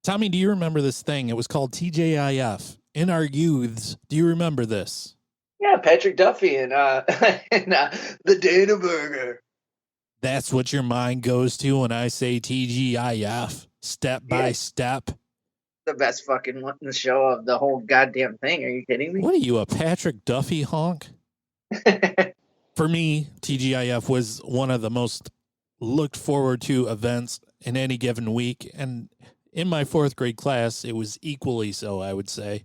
Tommy, do you remember this thing? It was called TJIF. In our youths, do you remember this? Yeah, Patrick Duffy and and the Danaburger. That's what your mind goes to when I say TGIF. Step Yeah, by step. the best fucking one in the show of the whole goddamn thing. Are you kidding me? What are you, a Patrick Duffy honk? For me, TGIF was one of the most looked forward to events in any given week. And in my fourth grade class, it was equally so, I would say.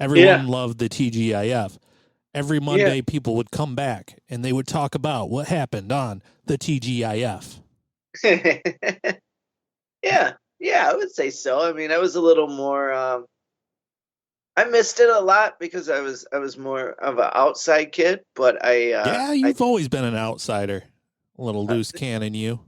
Yeah, Everyone loved the TGIF. Every yeah, Monday, people would come back and they would talk about what happened on the TGIF. yeah, yeah. I would say so. I mean, I was a little more. I missed it a lot because I was more of an outside kid, but Yeah, you've always been an outsider. A little loose cannon, you.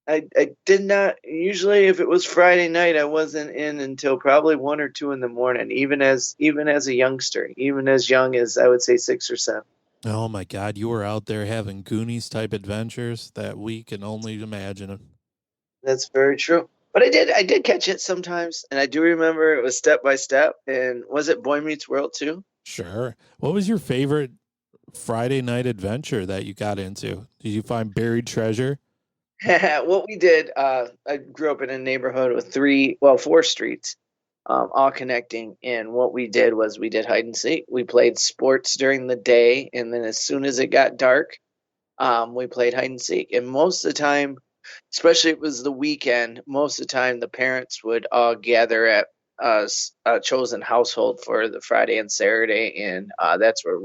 I did not usually if it was Friday night I wasn't in until probably 1 or 2 in the morning, even as a youngster, even as young as I would say 6 or 7. Oh my God, you were out there having Goonies type adventures that we can only imagine. That's very true. But I did catch it sometimes, and I do remember it was Step by Step, and was it Boy Meets World too? Sure. What was your favorite Friday night adventure that you got into? Did you find buried treasure? What we did, I grew up in a neighborhood with 4 streets, all connecting. And what we did was we did hide and seek. We played sports during the day, and then as soon as it got dark, we played hide and seek. And most of the time, especially if it was the weekend, most of the time the parents would all gather at a chosen household for the Friday and Saturday, and that's where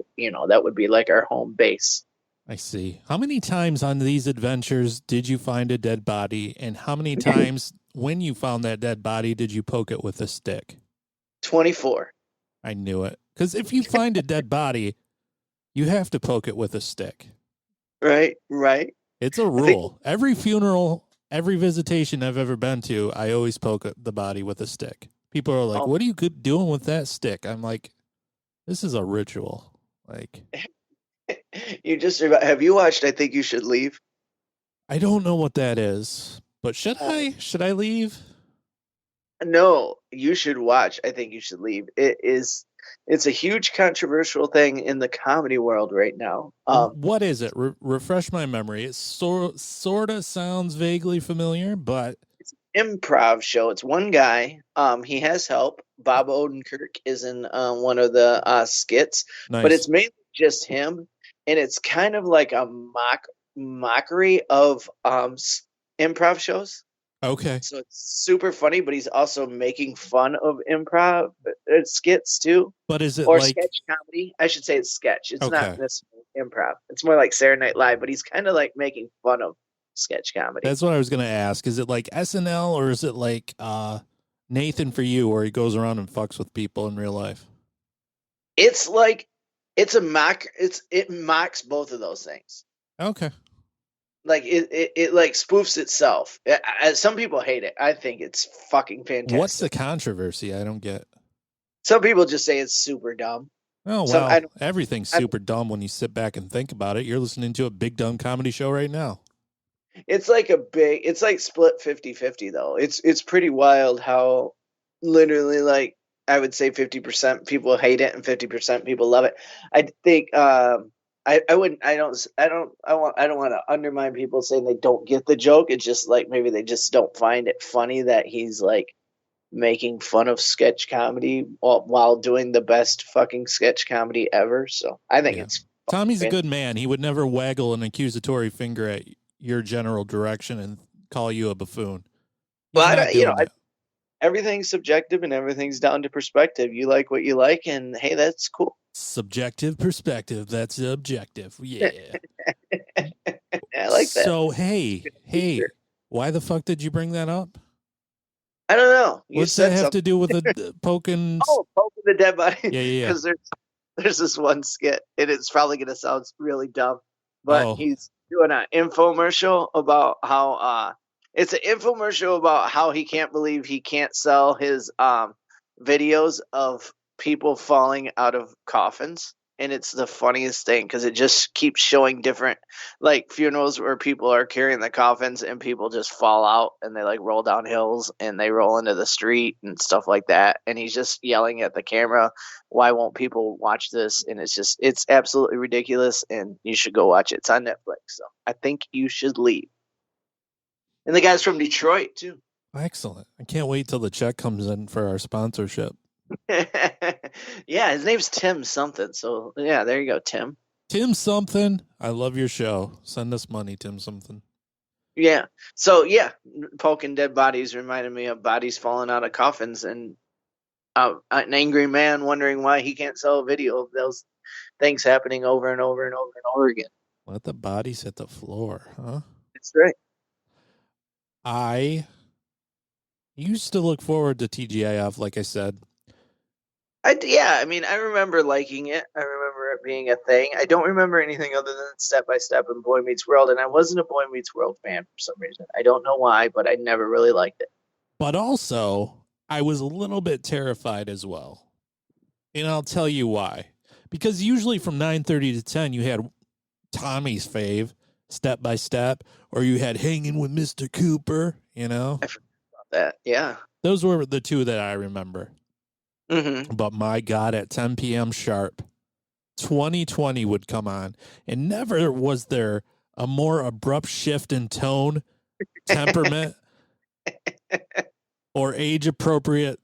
that would be like our home base. I see. How many times on these adventures did you find a dead body? And how many times when you found that dead body did you poke it with a stick? 24. I knew it. Because if you find a dead body, you have to poke it with a stick. Right, right. It's a I think. rule. Every funeral, every visitation I've ever been to, I always poke the body with a stick. People are like, Oh, "What are you doing with that stick?" I'm like, "This is a ritual." Like, you just have you watched I Think You Should Leave? I don't know what that is, but should Oh, I? Should I leave? no, you should watch I Think You Should Leave. It's a huge controversial thing in the comedy world right now. What is it? Refresh my memory. It sort of sounds vaguely familiar, but Improv show. It's one guy. He has help. Bob Odenkirk is in one of the skits, but nice. it's mainly just him, and it's kind of like a mockery of improv shows. Okay. So it's super funny, but he's also making fun of improv skits too, But is it or like sketch comedy. I should say it's sketch. It's not okay? necessarily improv. It's more like Saturday Night Live, but he's kind of like making fun of sketch comedy. That's what I was gonna ask. Is it like SNL or is it like Nathan for You, where he goes around and fucks with people in real life? It's like it's a mock. It mocks both of those things. Okay. Like it like spoofs itself. Some people hate it. I think it's fucking What's the fantastic. controversy? I don't get. Some people just say it's super dumb. Oh Some I well, don't. everything's I, super dumb when you sit back and think about it. You're listening to a big dumb comedy show right now. it's like it's like split 50-50 though. It's pretty wild how literally like I would say 50% people hate it and 50% people love it. I think I wouldn't I don't want to undermine people saying they don't get the joke. It's just like maybe they just don't find it funny that he's like making fun of sketch comedy while doing the best fucking sketch comedy ever. So I think Yeah. it's Tommy's a fucking good man. He would never waggle an accusatory finger at your general direction and call you a buffoon. well, He's not doing that. everything's subjective and everything's down to perspective. You like what you like, and hey, that's cool. Subjective perspective. That's objective. Yeah. I like that. So, hey, why the fuck did you bring that up? I don't know. You What's that said have something. to do with the poking? Oh, poking the dead body. Yeah, yeah, yeah. Because there's this one skit, and it's probably gonna sound really dumb, but Oh, he's doing an infomercial about how it's an infomercial about how he can't believe he can't sell his videos of people falling out of coffins. and it's the funniest thing because it just keeps showing different, like, funerals where people are carrying the coffins and people just fall out and they like roll down hills and they roll into the street and stuff like that. And he's just yelling at the camera, "Why won't people watch this?" And it's absolutely ridiculous. And you should go watch it. It's on Netflix. So I think you should leave. And the guy's from Detroit too. Excellent. I can't wait till the check comes in for our sponsorship. Yeah, his name's Tim something. So yeah, there you go, Tim. Tim something. I love your show. Send us money, Tim something. Yeah. So yeah, poking dead bodies reminded me of bodies falling out of coffins and an angry man wondering why he can't sell a video of those things happening over and over and over and over again. Let the bodies hit the floor, huh? That's right. I used to look forward to TGIF, like I said. I mean, I remember liking it. I remember it being a thing. I don't remember anything other than Step by Step and Boy Meets World, and I wasn't a Boy Meets World fan for some reason. I don't know why, but I never really liked it. But also, I was a little bit terrified as well. And I'll tell you why. Because usually from 9:30 to 10, you had Tommy's fave, Step by Step, or you had Hanging with Mr. Cooper, you know? I forgot about that. Yeah. Those were the two that I remember. Mm-hmm. But my God, at 10 p.m. sharp, 2020 would come on, and never was there a more abrupt shift in tone, temperament, or age-appropriate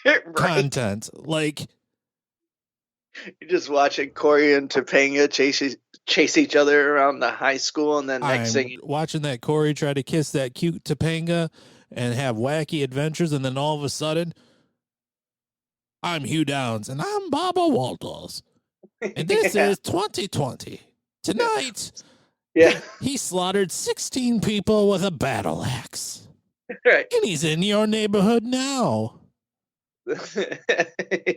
Right. content. Like, You're just watching Corey and Topanga chase each other around the high school, and then next thing watching that Corey try to kiss that cute Topanga and have wacky adventures, and then all of a sudden, I'm Hugh Downs, and I'm Baba Walters, and this is 2020. Tonight, yeah, he slaughtered 16 people with a battle axe, right. and he's in your neighborhood now.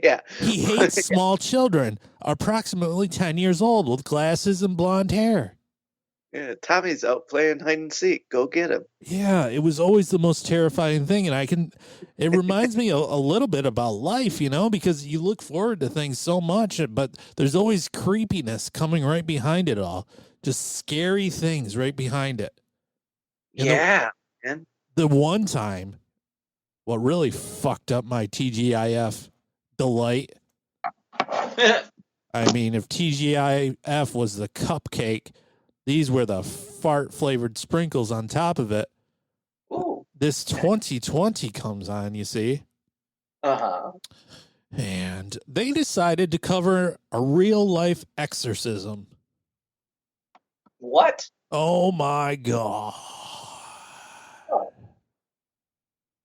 Yeah. He hates small children, approximately 10 years old, with glasses and blonde hair. Yeah, Tommy's out playing hide and seek. Go get him. Yeah, it was always the most terrifying thing. And it reminds me a little bit about life, you know, because you look forward to things so much, but there's always creepiness coming right behind it all. Just scary things right behind it. Yeah, man. The one time, what really fucked up my TGIF delight, I mean, if TGIF was the cupcake, these were the fart-flavored sprinkles on top of it. Ooh. This 2020 comes on, you see. Uh-huh. And they decided to cover a real-life exorcism. What? Oh, my God.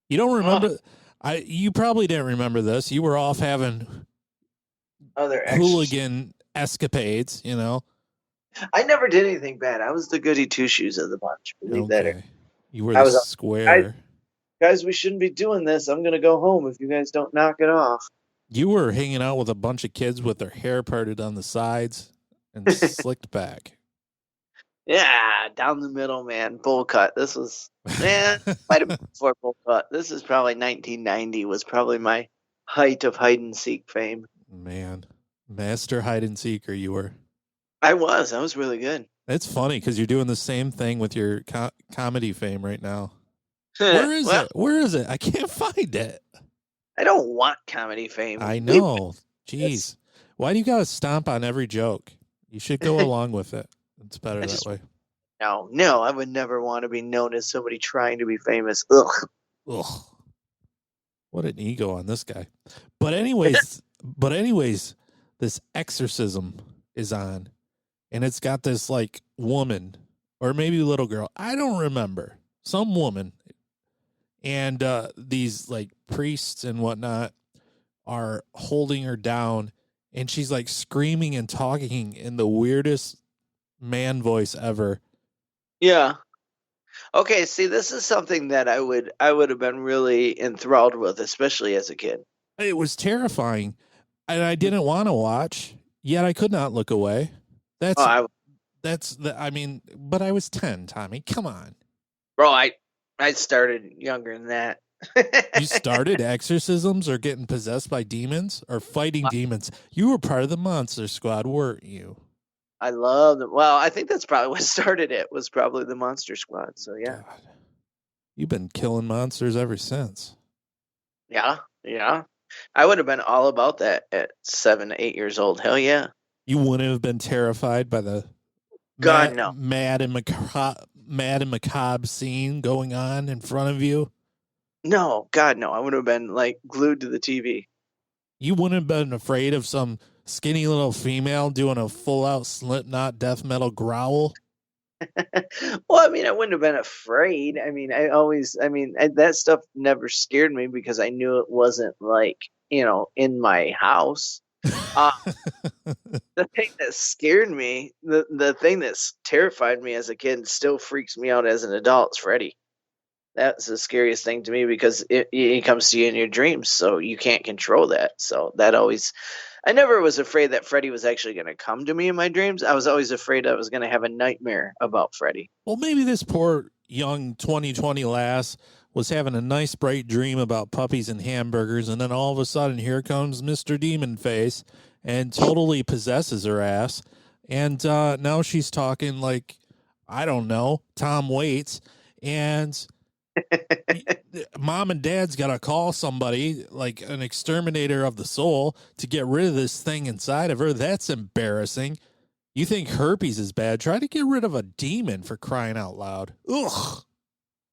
You don't remember? You probably didn't remember this. You were off having Other hooligan escapades, you know. I never did anything bad. I was the goody two-shoes of the bunch. Believe that. Or, you were the square. Guys, we shouldn't be doing this. I'm going to go home if you guys don't knock it off. You were hanging out with a bunch of kids with their hair parted on the sides and slicked back. Yeah, down the middle, man. Bowl cut. This was, man, might have been before bowl cut. This is probably 1990 was probably my height of hide and seek fame. Man, master hide and seeker you were. I was really good. It's funny because you're doing the same thing with your comedy fame right now. Where is it? Where is it? I can't find it. I don't want comedy fame. I know. Jeez. Why do you got to stomp on every joke? You should go along with it. It's better that way. No, I would never want to be known as somebody trying to be famous. Ugh. What an ego on this guy. But anyways, this exorcism is on. And it's got this like woman or maybe little girl. I don't remember. Some woman. And these like priests and whatnot are holding her down. And she's like screaming and talking in the weirdest man voice ever. Yeah. Okay, see, this is something that I would have been really enthralled with, especially as a kid. It was terrifying. And I didn't want to watch, yet I could not look away. But I was 10, Tommy. Come on. Bro, I started younger than that. You started exorcisms or getting possessed by demons or fighting demons. You were part of the Monster Squad, weren't you? I love them. Well, I think that's probably what started it, was probably the Monster Squad. So yeah. God. You've been killing monsters ever since. Yeah. Yeah. I would have been all about that at 7, 8 years old. Hell yeah. You wouldn't have been terrified by the God, no. mad and macabre scene going on in front of you. No, God, no. I would have been like glued to the TV. You wouldn't have been afraid of some skinny little female doing a full out Slipknot death metal growl. Well, I mean, I wouldn't have been afraid. I mean, that stuff never scared me because I knew it wasn't like, in my house. Uh, the thing that scared me, the thing that's terrified me as a kid and still freaks me out as an adult is Freddy. That's the scariest thing to me because it comes to you in your dreams, so you can't control that. So that always, I never was afraid that Freddy was actually going to come to me in my dreams. I was always afraid I was going to have a nightmare about Freddy. Well, maybe this poor young 2020 lass was having a nice bright dream about puppies and hamburgers, and then all of a sudden here comes Mr. Demon Face and totally possesses her ass. And now she's talking like, I don't know, Tom Waits. And mom and dad's got to call somebody like an exterminator of the soul to get rid of this thing inside of her. That's embarrassing. You think herpes is bad? Try to get rid of a demon, for crying out loud. Ugh.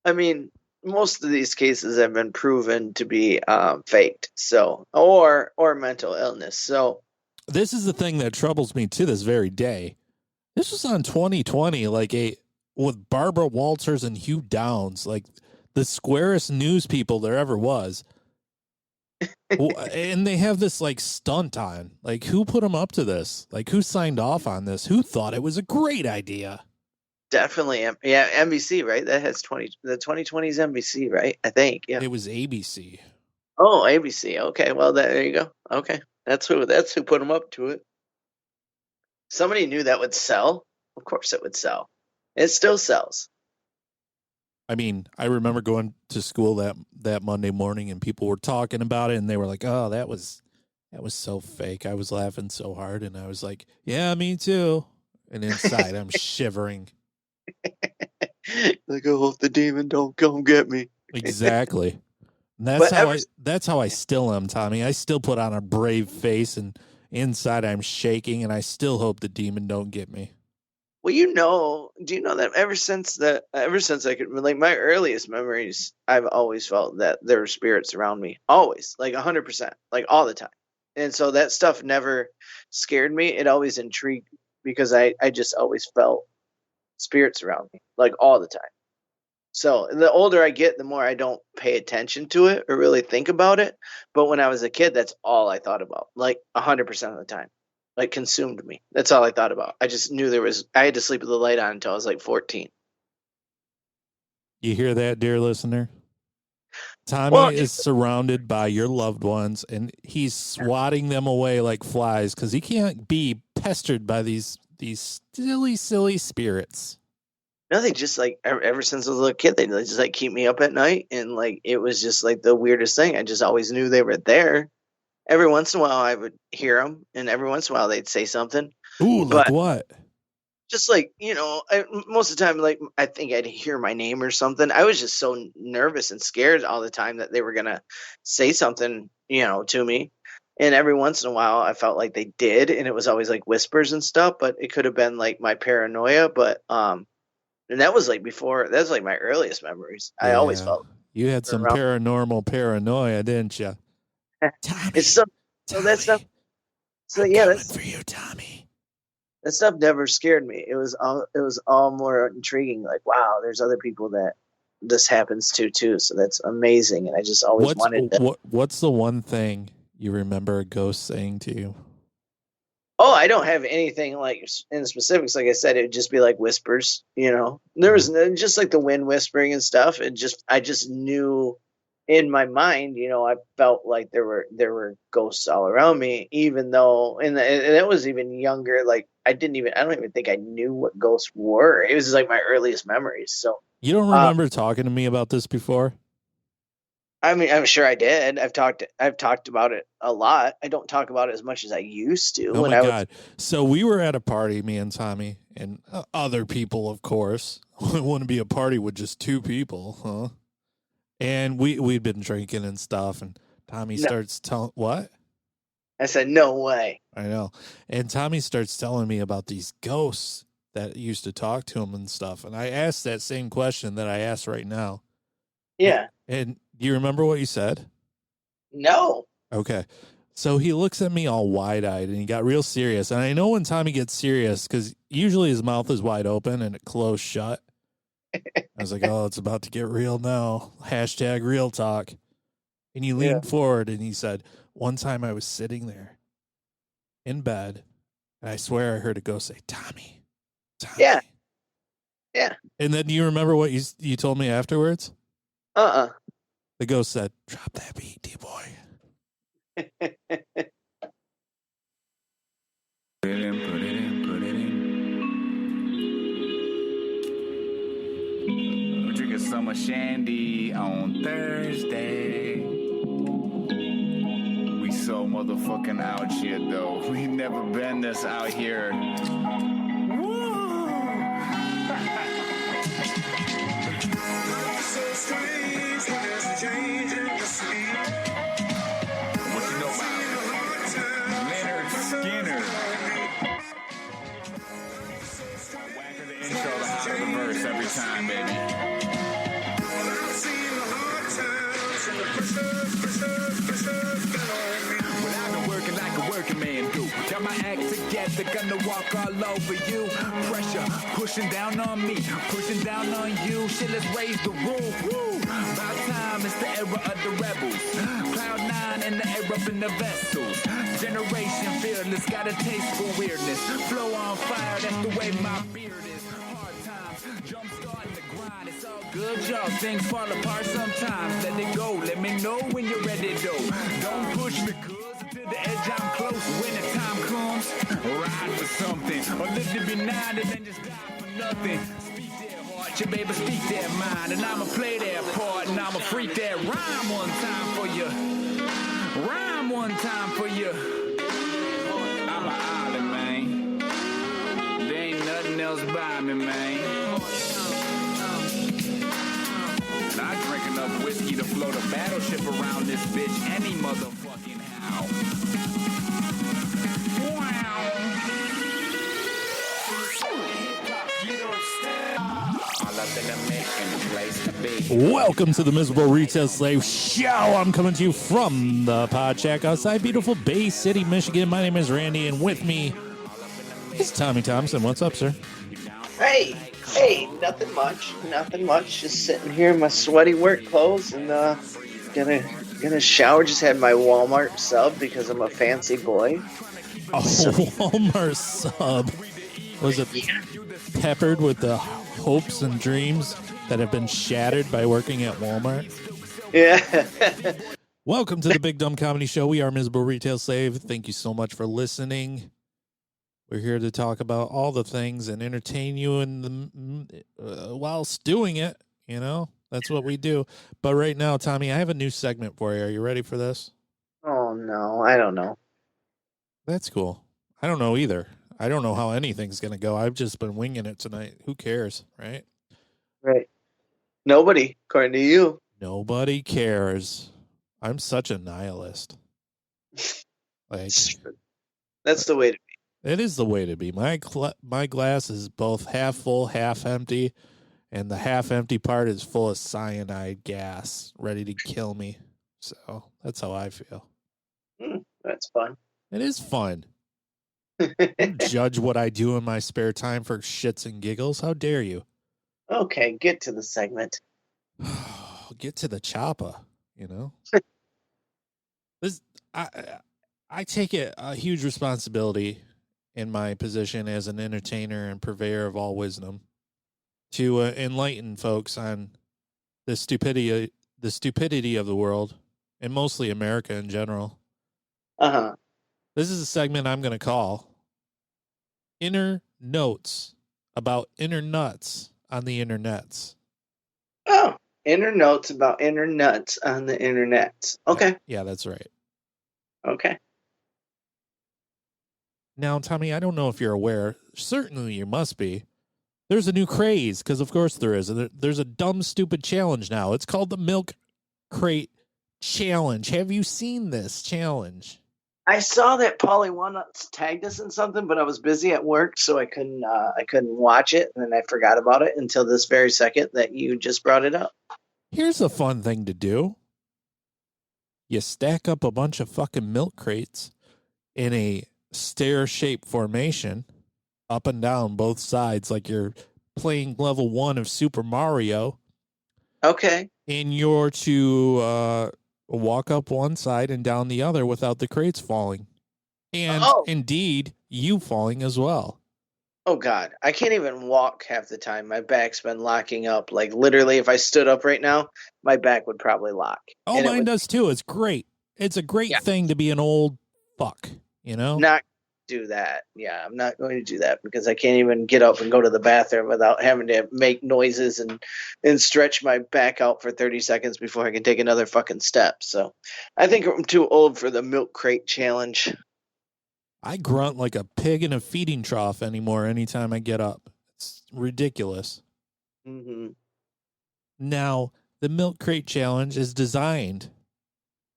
I mean, most of these cases have been proven to be faked, so or mental illness. So this is the thing that troubles me to this very day. This was on 2020, with Barbara Walters and Hugh Downs, like the squarest news people there ever was. And they have this like stunt on. Like, who put them up to this? Like, who signed off on this? Who thought it was a great idea? definitely, NBC, right? That has 2020's NBC, right? I think, yeah. It was ABC. Oh, ABC. Okay, well, there you go. Okay, that's who put them up to it. Somebody knew that would sell. Of course, it would sell. It still sells. I mean, I remember going to school that Monday morning and people were talking about it and they were like, "Oh, that was so fake." I was laughing so hard and I was like, "Yeah, me too." And inside I'm shivering. Like, oh, the demon don't come get me. Exactly. And that's how I still am, Tommy. I still put on a brave face and inside I'm shaking and I still hope the demon don't get me. Well, do you know that ever since I could, like, my earliest memories, I've always felt that there were spirits around me, always, like 100%, like all the time. And so that stuff never scared me. It always intrigued me because I just always felt spirits around me, like all the time. So the older I get, the more I don't pay attention to it or really think about it. But when I was a kid, that's all I thought about, like 100% of the time. Like, consumed me. That's all I thought about. I just knew I had to sleep with the light on until I was like 14. You hear that, dear listener? Tommy is surrounded by your loved ones and he's swatting them away like flies because he can't be pestered by these silly spirits. No, they just, like, ever since I was a little kid, they just, like, keep me up at night. And, like, it was just, like, the weirdest thing. I just always knew they were there. Every once in a while, I would hear them, and every once in a while, they'd say something. Ooh, like what? Just like, most of the time, like, I think I'd hear my name or something. I was just so nervous and scared all the time that they were going to say something, to me. And every once in a while, I felt like they did, and it was always like whispers and stuff, but it could have been like my paranoia. But, and that was like my earliest memories. Yeah. I always felt you had some paranormal paranoia, didn't you? Tommy, it's so that stuff. So I'm coming for you, Tommy. That stuff never scared me. It was all more intriguing. Like, wow, there's other people that this happens to too. So that's amazing. And I just always wanted to. What's the one thing you remember a ghost saying to you? Oh, I don't have anything like in specifics. Like I said, it would just be like whispers. There was just like the wind whispering and stuff. I just knew. In my mind, I felt like there were ghosts all around me, even though, and it was even younger. Like, I don't even think I knew what ghosts were. It was just like my earliest memories. So you don't remember talking to me about this before? I mean, I'm sure I did. I've talked about it a lot. I don't talk about it as much as I used to Oh when my I was. God. So we were at a party, me and Tommy, and other people, of course. It wouldn't be a party with just two people, huh? And we'd been drinking and stuff, and Tommy No, starts telling, what? I said no way. I know. And Tommy starts telling me about these ghosts that used to talk to him and stuff. And I asked that same question that I asked right now. Yeah. And do you remember what you said? No. Okay. So he looks at me all wide eyed and he got real serious. And I know when Tommy gets serious because usually his mouth is wide open and it closed shut. I was like, oh, it's about to get real now. Hashtag real talk. And he Yeah. leaned forward and he said, one time I was sitting there in bed and I swear I heard a ghost say, Tommy. Tommy. Yeah. Yeah. And then do you remember what you told me afterwards? The ghost said, drop that beat, D-boy. Put it in. We're drinking summer shandy on Thursday. We so motherfucking out here, though. We never been this out here. Woo! So strange when there's a change in the speed. What you know about Leonard Skinner? Whacker the intro, the hotter the verse every time, baby. But I've been working like a working man do. Got my act together, gonna walk all over you. Pressure pushing down on me, pushing down on you. Shit, let's raise the roof. Woo! About time, it's the era of the rebels. Cloud nine in the air up in the vessels. Generation fearless, got a taste for weirdness. Flow on fire, that's the way my beard is. Hard times, jump starting the grind. It's all good, y'all. Things fall apart sometimes. Let it go. Let me know when you're ready, though. Don't push me, cuz to the edge I'm close. When the time comes, ride for something. Or live to be 90 and then just die for nothing. Speak their heart, your baby, speak their mind. And I'ma play their part, and I'ma freak that rhyme one time for you. Rhyme one time for you. I'm an island, man. There ain't nothing else by me, man. And I drink enough whiskey to float a battleship around this bitch any motherfucking how. Wow. All up in the mission, place to be. Welcome to the Miserable Retail Slave Show. I'm coming to you from the Pod Shack outside beautiful Bay City, Michigan. My name is Randy, and with me is Tommy Thompson. What's up, sir? Hey, nothing much. Just sitting here in my sweaty work clothes and gonna shower. Just had my Walmart sub because I'm a fancy boy. A Walmart sub. Was it peppered with the hopes and dreams that have been shattered by working at Walmart? Yeah. Welcome to the Big Dumb Comedy Show. We are Miserable Retail Slave. Thank you so much for listening. We're here to talk about all the things and entertain you whilst doing it. You know, that's what we do. But right now, Tommy, I have a new segment for you. Are you ready for this? Oh no, I don't know. That's cool. I don't know either. I don't know how anything's going to go. I've just been winging it tonight. Who cares, right? Right. Nobody, according to you. Nobody cares. I'm such a nihilist. Like, That's the way to be. it is the way to be. My glass is both half full, half empty, and the half empty part is full of cyanide gas, ready to kill me. So that's how I feel. That's fun. It is fun. Don't judge what I do in my spare time for shits and giggles. How dare you? Okay, get to the segment. Get to the chopper, you know? I take it a huge responsibility in my position as an entertainer and purveyor of all wisdom to enlighten folks on the stupidity of the world, and mostly America in general. Uh-huh. This is a segment I'm going to call Internotes, about internuts on the internets. Oh, Internotes about internuts on the internet. Okay. Yeah, that's right. Okay. Now, Tommy, I don't know if you're aware. Certainly you must be. There's a new craze, because of course there is. There's a dumb, stupid challenge now. It's called the Milk Crate Challenge. Have you seen this challenge? I saw that Polly Walnuts tagged us in something, but I was busy at work, so I couldn't watch it, and then I forgot about it until this very second that you just brought it up. Here's a fun thing to do. You stack up a bunch of fucking milk crates in a stair-shaped formation, up and down both sides, like you're playing level 1 of Super Mario. Okay. And you're to walk up one side and down the other without the crates falling. And indeed, you falling as well. Oh, God. I can't even walk half the time. My back's been locking up. Like, literally, if I stood up right now, my back would probably lock. Oh, mine does too. It's great. It's a great thing to be an old fuck, you know? Not do that. Yeah, I'm not going to do that because I can't even get up and go to the bathroom without having to make noises and stretch my back out for 30 seconds before I can take another fucking step. So I think I'm too old for the milk crate challenge. I grunt like a pig in a feeding trough anymore anytime I get up. It's ridiculous. Mm-hmm. Now, the milk crate challenge is designed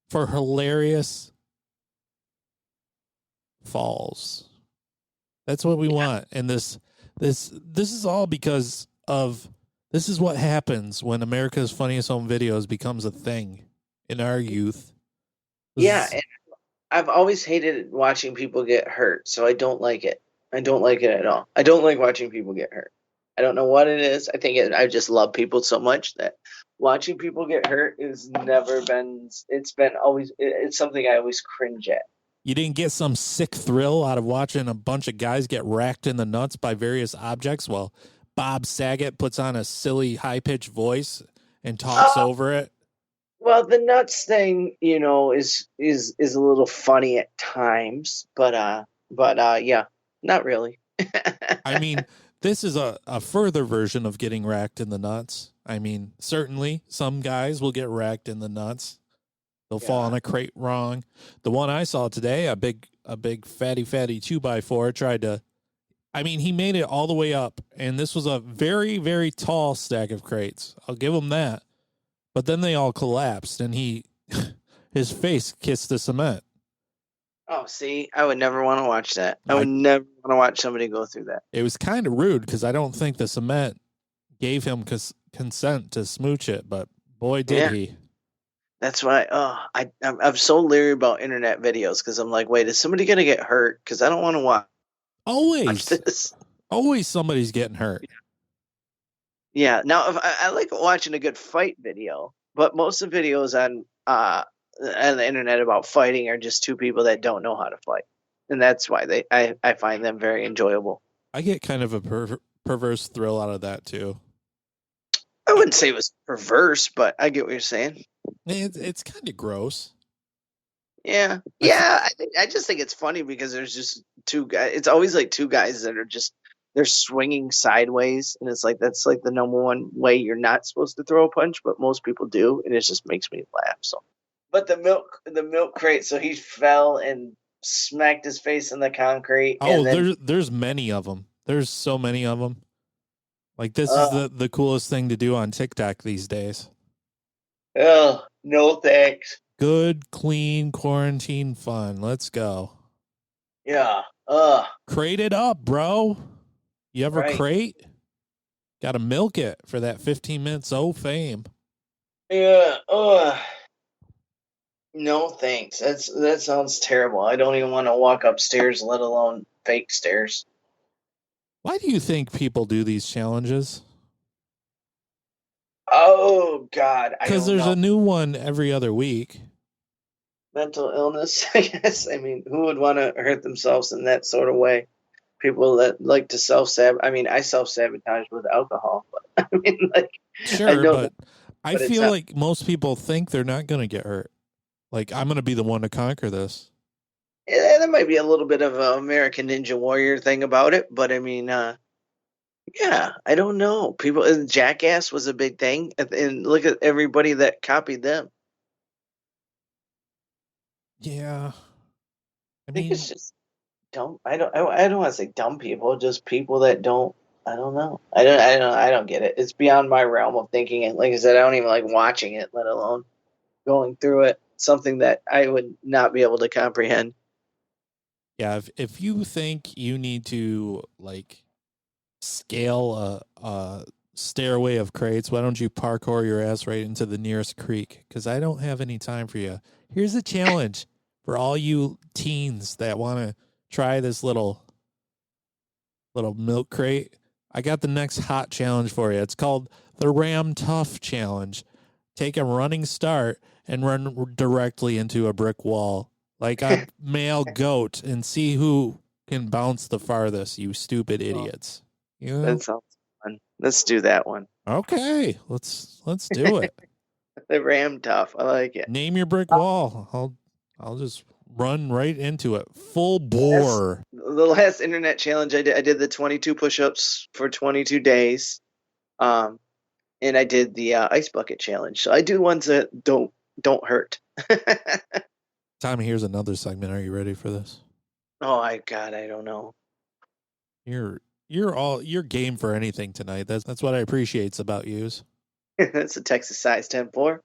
for hilarious falls. That's what we want. And this is all because of this is what happens when America's Funniest Home Videos becomes a thing in our youth. And I've always hated watching people get hurt, so I don't like it. I don't like it at all. I don't like watching people get hurt. I don't know what it is. I think I just love people so much that watching people get hurt is never been. It's been always. It's something I always cringe at. You didn't get some sick thrill out of watching a bunch of guys get racked in the nuts by various objects while Bob Saget puts on a silly high-pitched voice and talks over it? Well, the nuts thing, is a little funny at times, but yeah, not really. I mean, this is a further version of getting racked in the nuts. I mean, certainly some guys will get racked in the nuts. They'll fall on a crate wrong. The one I saw today, a big fatty 2x4 tried to, I mean, he made it all the way up, and this was a very, very tall stack of crates. I'll give him that. But then they all collapsed, and his face kissed the cement. Oh, see, I would never want to watch that. I would never want to watch somebody go through that. It was kind of rude because I don't think the cement gave him consent to smooch it, but boy, did he. That's why I'm so leery about internet videos because I'm like, wait, is somebody going to get hurt? Because I don't want to watch this. Always somebody's getting hurt. Yeah. Now, if I like watching a good fight video, but most of the videos on the internet about fighting are just two people that don't know how to fight. And that's why I find them very enjoyable. I get kind of a perverse thrill out of that, too. I wouldn't say it was perverse, but I get what you're saying. It's kind of gross. Yeah. Yeah. I just think it's funny because there's just two guys. It's always like two guys that are just, they're swinging sideways. And it's like, that's like the number one way you're not supposed to throw a punch, but most people do. And it just makes me laugh. So, but the milk crate. So he fell and smacked his face in the concrete. Oh, there's many of them. There's so many of them. Like this is the coolest thing to do on TikTok these days. Oh, no thanks. Good, clean, quarantine fun. Let's go. Yeah. Crate it up, bro. You ever crate? Got to milk it for that 15 minutes fame. Yeah. No thanks. That sounds terrible. I don't even want to walk upstairs, let alone fake stairs. Why do you think people do these challenges? Oh, God. Because there's a new one every other week. Mental illness, I guess. I mean, who would want to hurt themselves in that sort of way? People that like to self-sabotage. I mean, I self-sabotage with alcohol. But I mean, like... Sure, but I feel like most people think they're not going to get hurt. Like, I'm going to be the one to conquer this. Yeah, there might be a little bit of an American Ninja Warrior thing about it, but I mean, Yeah, I don't know. People, Jackass was a big thing, and look at everybody that copied them. Yeah. I I think mean, it's just dumb. I don't want to say dumb people, just people that don't. I don't know. I don't get it. It's beyond my realm of thinking. And like I said, I don't even like watching it, let alone going through it. Something that I would not be able to comprehend. yeah, if you think you need to like scale a stairway of crates, why don't you parkour your ass right into the nearest creek? Because I don't have any time for you. Here's a challenge for all you teens that want to try this little milk crate. I got the next hot challenge for you. It's called the Ram Tough Challenge. Take a running start and run directly into a brick wall like a male goat and see who can bounce the farthest, you stupid idiots. You know? That sounds fun. Let's do that one. Okay, let's do it. The Ram Tough. I like it. Name your brick wall. I'll just run right into it. Full bore. The last internet challenge I did the 22 push-ups for 22 days. And I did the ice bucket challenge. So I do ones that don't hurt. Tommy, here's another segment. Are you ready for this? God, I don't know. You're game for anything tonight. That's what I appreciate about yous. That's a Texas size 10-4.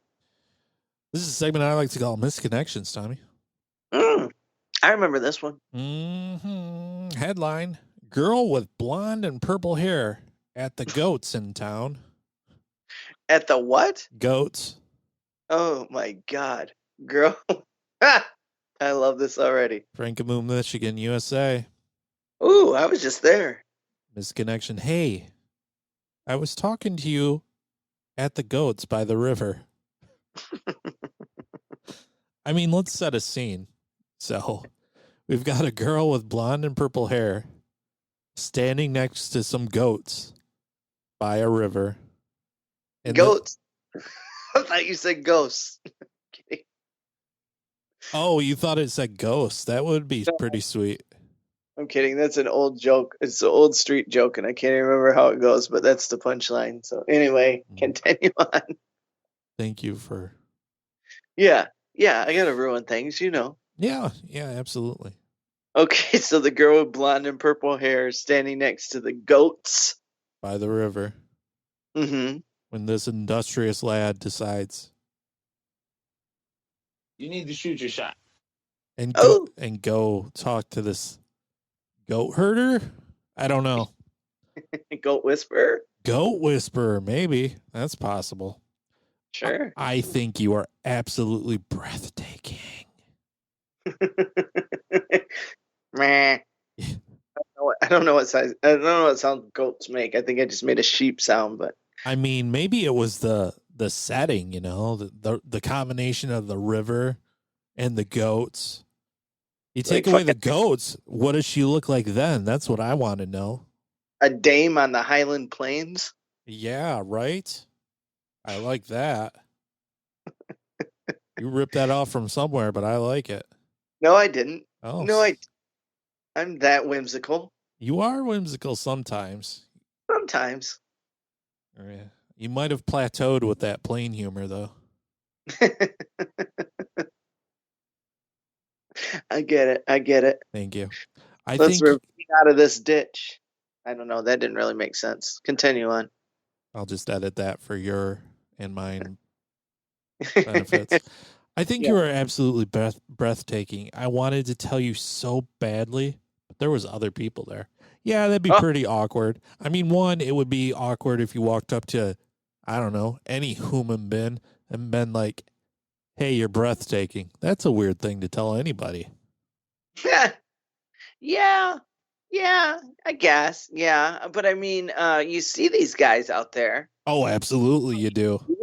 This is a segment I like to call Misconnections, Tommy. I remember this one. Mm-hmm. Headline: Girl with blonde and purple hair at the goats in town. At the what? Goats. Oh my God, girl! I love this already. Frankenmuth, Michigan, USA. Ooh, I was just there. Misconnection. Hey, I was talking to you at the goats by the river. I mean, let's set a scene. So, we've got a girl with blonde and purple hair standing next to some goats by a river. And Goats. I thought you said ghosts. Kidding. Oh, you thought it said ghosts. That would be pretty sweet. I'm kidding. That's an old joke. It's an old street joke, and I can't even remember how it goes, but that's the punchline. So anyway, continue on. Thank you for... Yeah, I gotta ruin things, you know. Yeah, absolutely. Okay, so the girl with blonde and purple hair is standing next to the goats. By the river. Mm-hmm. When this industrious lad decides... You need to shoot your shot. And go talk to this goat herder? I don't know. Goat whisperer? Goat whisperer, maybe. That's possible. Sure. I think you are absolutely breathtaking. Meh. I don't know what size. I don't know what sound goats make. I think I just made a sheep sound, but I mean, maybe it was the setting, you know, the combination of the river and the goats. You take away the goats, what does she look like then? That's what I want to know. A dame on the Highland Plains? Yeah, right? I like that. You ripped that off from somewhere, but I like it. No, I didn't. Oh. No, I'm that whimsical. You are whimsical sometimes. Sometimes. Yeah. You might have plateaued with that plain humor, though. I get it. Thank you. Let's repeat out of this ditch. I don't know. That didn't really make sense. Continue on. I'll just edit that for your and mine benefits. I think you are absolutely breathtaking. I wanted to tell you so badly, but there was other people there. Yeah, that'd be pretty awkward. I mean, one, it would be awkward if you walked up to, I don't know, any human being and been like, hey, you're breathtaking. That's a weird thing to tell anybody. Yeah, I guess. Yeah, but I mean, you see these guys out there. Oh, absolutely, you do. You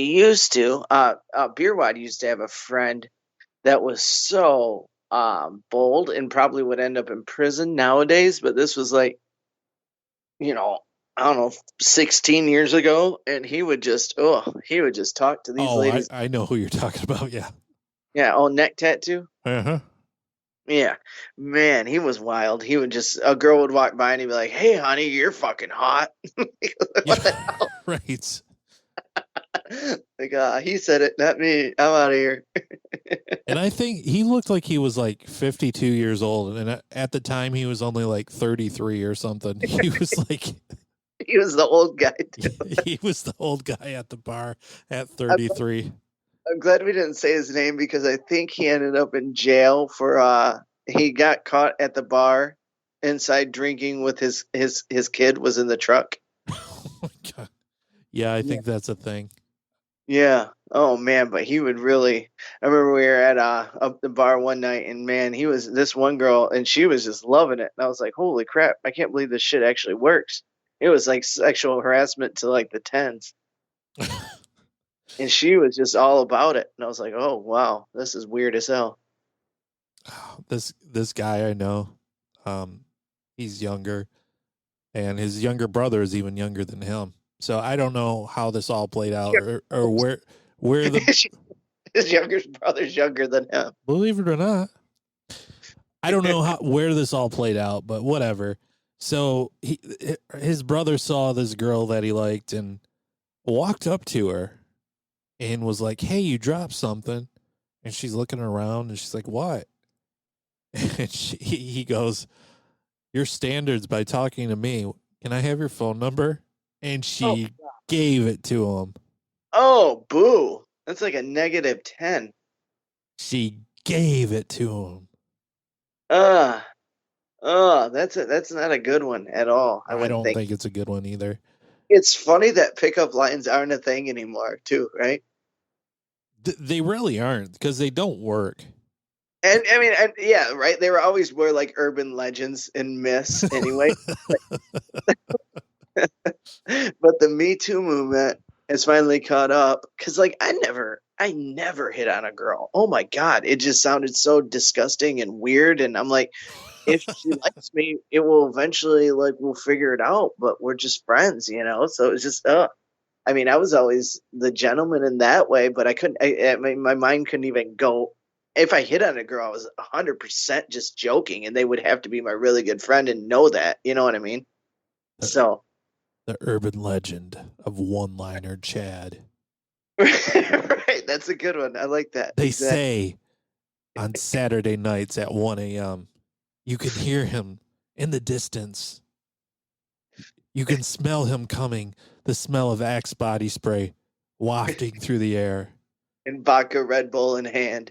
used to. Beerwad used to have a friend that was so bold and probably would end up in prison nowadays. But this was like, you know, I don't know, 16 years ago, and he would just talk to these ladies. I know who you're talking about. Yeah. Yeah. Oh, neck tattoo. Uh-huh. Yeah, man, he was wild. He would just a girl would walk by and he'd be like, "Hey, honey, you're fucking hot." Yeah, What the hell? right. Like, he said it, not me. I'm out of here. And I think he looked like he was like 52 years old. And at the time, he was only like 33 or something. He was like, He was the old guy too. he was the old guy at the bar at I'm, 33. I'm glad we didn't say his name because I think he ended up in jail for he got caught at the bar inside drinking with his kid was in the truck. Oh my God. Yeah, I think that's a thing. Yeah. Oh man, but he would really. I remember we were at up the bar one night, and man, he was this one girl, and she was just loving it. And I was like, "Holy crap! I can't believe this shit actually works." It was like sexual harassment to like the tens, and she was just all about it. And I was like, "Oh wow, this is weird as hell." This guy I know, he's younger, and his younger brother is even younger than him. So I don't know how this all played out, or where the His younger brother's younger than him. believe it or not, I don't know where this all played out, but whatever. So his brother saw this girl that he liked and walked up to her and was like, "Hey, you dropped something." And she's looking around and she's like, "What?" And he goes, "Your standards by talking to me. Can I have your phone number?" And she gave it to him. Oh, boo. That's like a -10. She gave it to him. That's not a good one at all. I don't think it's a good one either. It's funny that pickup lines aren't a thing anymore, too, right? They really aren't, because they don't work. And I mean, yeah, right. They were always more like urban legends and myths, anyway. But the Me Too movement has finally caught up because, like, I never hit on a girl. Oh my God, it just sounded so disgusting and weird. And I'm like, if she likes me, it will eventually, like, we'll figure it out. But we're just friends, you know. So it's just, I mean, I was always the gentleman in that way, but I couldn't. I mean, my mind couldn't even go. If I hit on a girl, I was 100% just joking, and they would have to be my really good friend and know that. You know what I mean? So. The urban legend of one-liner Chad. Right, that's a good one. I like that. They say on Saturday nights at 1 a.m., you can hear him in the distance. You can smell him coming, the smell of Axe body spray wafting through the air. And vodka Red Bull in hand.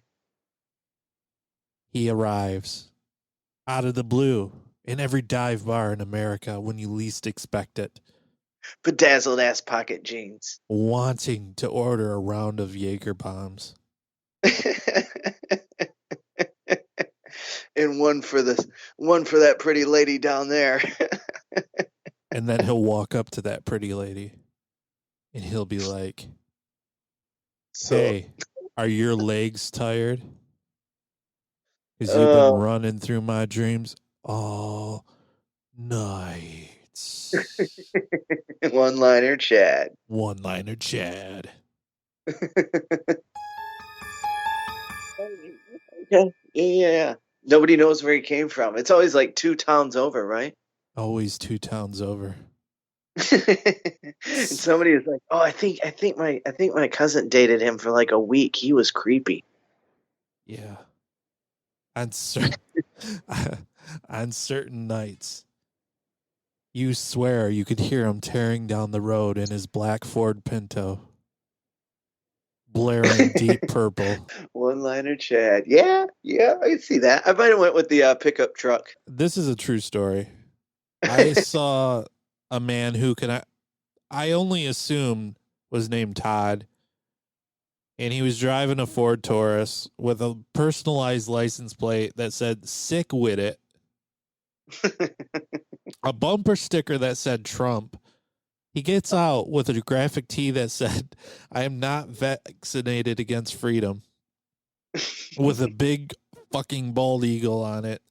He arrives out of the blue in every dive bar in America when you least expect it. Bedazzled ass pocket jeans. Wanting to order a round of Jaeger bombs. And one for that pretty lady down there. And then he'll walk up to that pretty lady and he'll be like, "Hey, are your legs tired? Because you've been running through my dreams all night." One-liner Chad. One-liner Chad. Yeah. Nobody knows where he came from. It's always like 2 towns over, right? Always 2 towns over. And somebody is like, "Oh, I think my cousin dated him for like a week. He was creepy." Yeah. On certain nights, you swear you could hear him tearing down the road in his black Ford Pinto, blaring Deep Purple. One-liner Chad. Yeah, I can see that. I might have went with the pickup truck. This is a true story. I saw a man who I only assumed was named Todd, and he was driving a Ford Taurus with a personalized license plate that said "Sick with it," a bumper sticker that said Trump. He gets out with a graphic tee that said, "I am not vaccinated against freedom," with a big fucking bald eagle on it.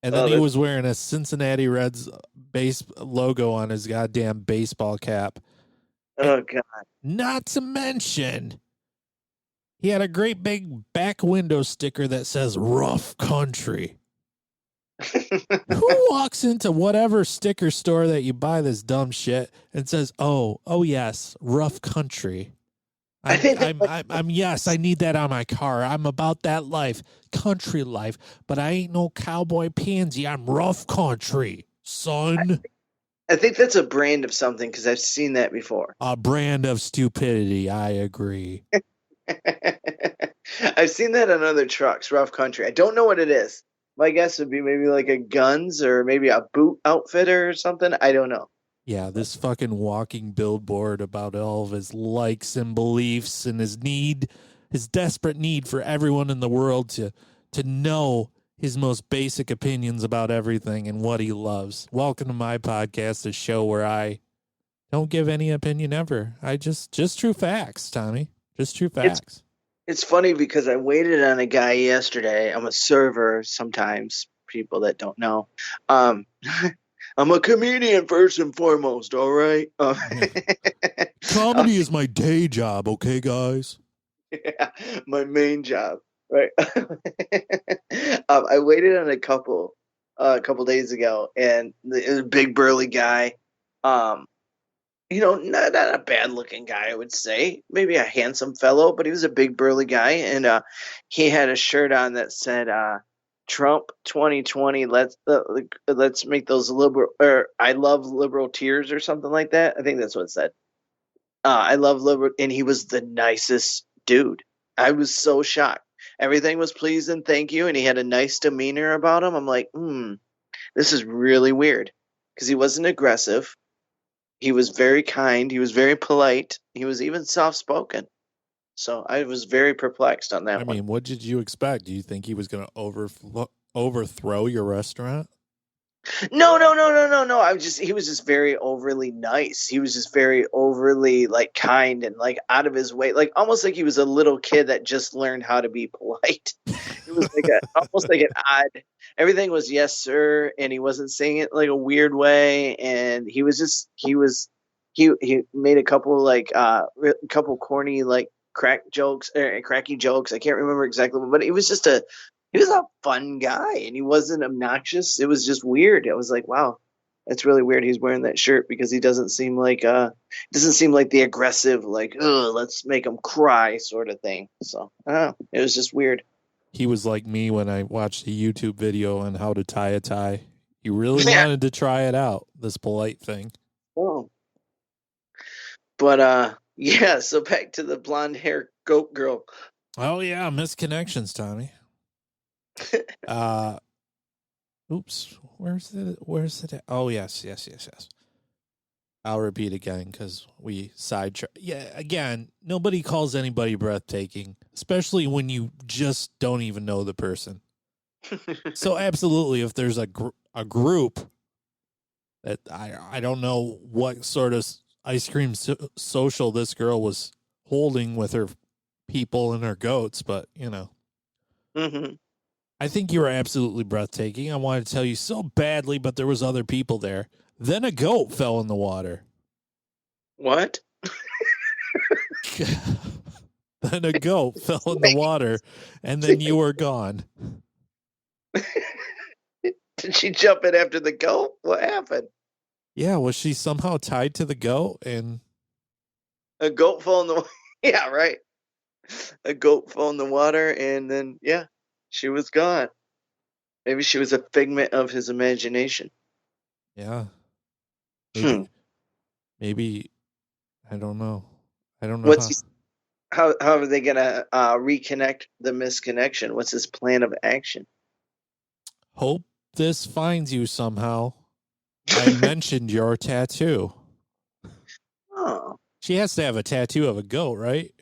And then he was wearing a Cincinnati Reds base logo on his goddamn baseball cap. Oh, God. Not to mention, He had a great big back window sticker that says rough country. Who walks into whatever sticker store that you buy this dumb shit and says, oh yes, rough country. Yes, I need that on my car. I'm about that life, country life, but I ain't no cowboy pansy. I'm rough country, son. I think that's a brand of something because I've seen that before. A brand of stupidity. I agree. I've seen that on other trucks, rough country. I don't know what it is. My guess would be maybe like a guns or maybe a boot outfitter or something. I don't know. Yeah, this fucking walking billboard about all of his likes and beliefs and his desperate need for everyone in the world to know his most basic opinions about everything and what he loves. Welcome to my podcast, a show where I don't give any opinion ever. I just true facts, Tommy. Just true facts. It's funny because I waited on a guy yesterday. I'm a server sometimes, people that don't know. I'm a comedian first and foremost, all right? Comedy is my day job, okay, guys? Yeah, my main job, right? I waited on a couple days ago, and it was a big burly guy. Not a bad-looking guy, I would say. Maybe a handsome fellow, but he was a big burly guy, and he had a shirt on that said Trump 2020, let's make those liberal, or I love liberal tears or something like that. I think that's what it said. I love liberal, and he was the nicest dude. I was so shocked. Everything was please and thank you, and he had a nice demeanor about him. I'm like, this is really weird because he wasn't aggressive. He was very kind. He was very polite. He was even soft-spoken. So I was very perplexed on that one. I mean, what did you expect? Do you think he was going to overthrow your restaurant? No. He was just very overly nice. He was just very overly kind and out of his way, almost like he was a little kid that just learned how to be polite. It was almost like an odd. Everything was yes sir, and he wasn't saying it like a weird way. And he made a couple corny cracky jokes. I can't remember exactly, but he was a fun guy, and he wasn't obnoxious. It was just weird. I was like, wow, that's really weird. He's wearing that shirt because he doesn't seem like the aggressive, let's make him cry sort of thing. So it was just weird. He was like me when I watched a YouTube video on how to tie a tie. He really wanted to try it out, this polite thing. Oh. But yeah, so back to the blonde hair goat girl. Oh yeah, misconnections, Tommy. Oops, where's it? Oh yes. I'll repeat again because we sidetracked. Yeah, again, nobody calls anybody breathtaking, especially when you just don't even know the person. So absolutely, if there's a group that I don't know what sort of ice cream social this girl was holding with her people and her goats, but Mm-hmm. I think you were absolutely breathtaking. I wanted to tell you so badly, but there was other people there. Then a goat fell in the water. What? Then a goat fell in the water, and then you were gone. Did she jump in after the goat? What happened? Yeah, was she somehow tied to the goat? And a goat fell in the water? Yeah, right. A goat fell in the water, and then, yeah, she was gone. Maybe she was a figment of his imagination. Yeah. Maybe I don't know. How are they going to reconnect the misconnection? What's his plan of action? Hope this finds you somehow. I mentioned your tattoo. Oh. She has to have a tattoo of a goat, right?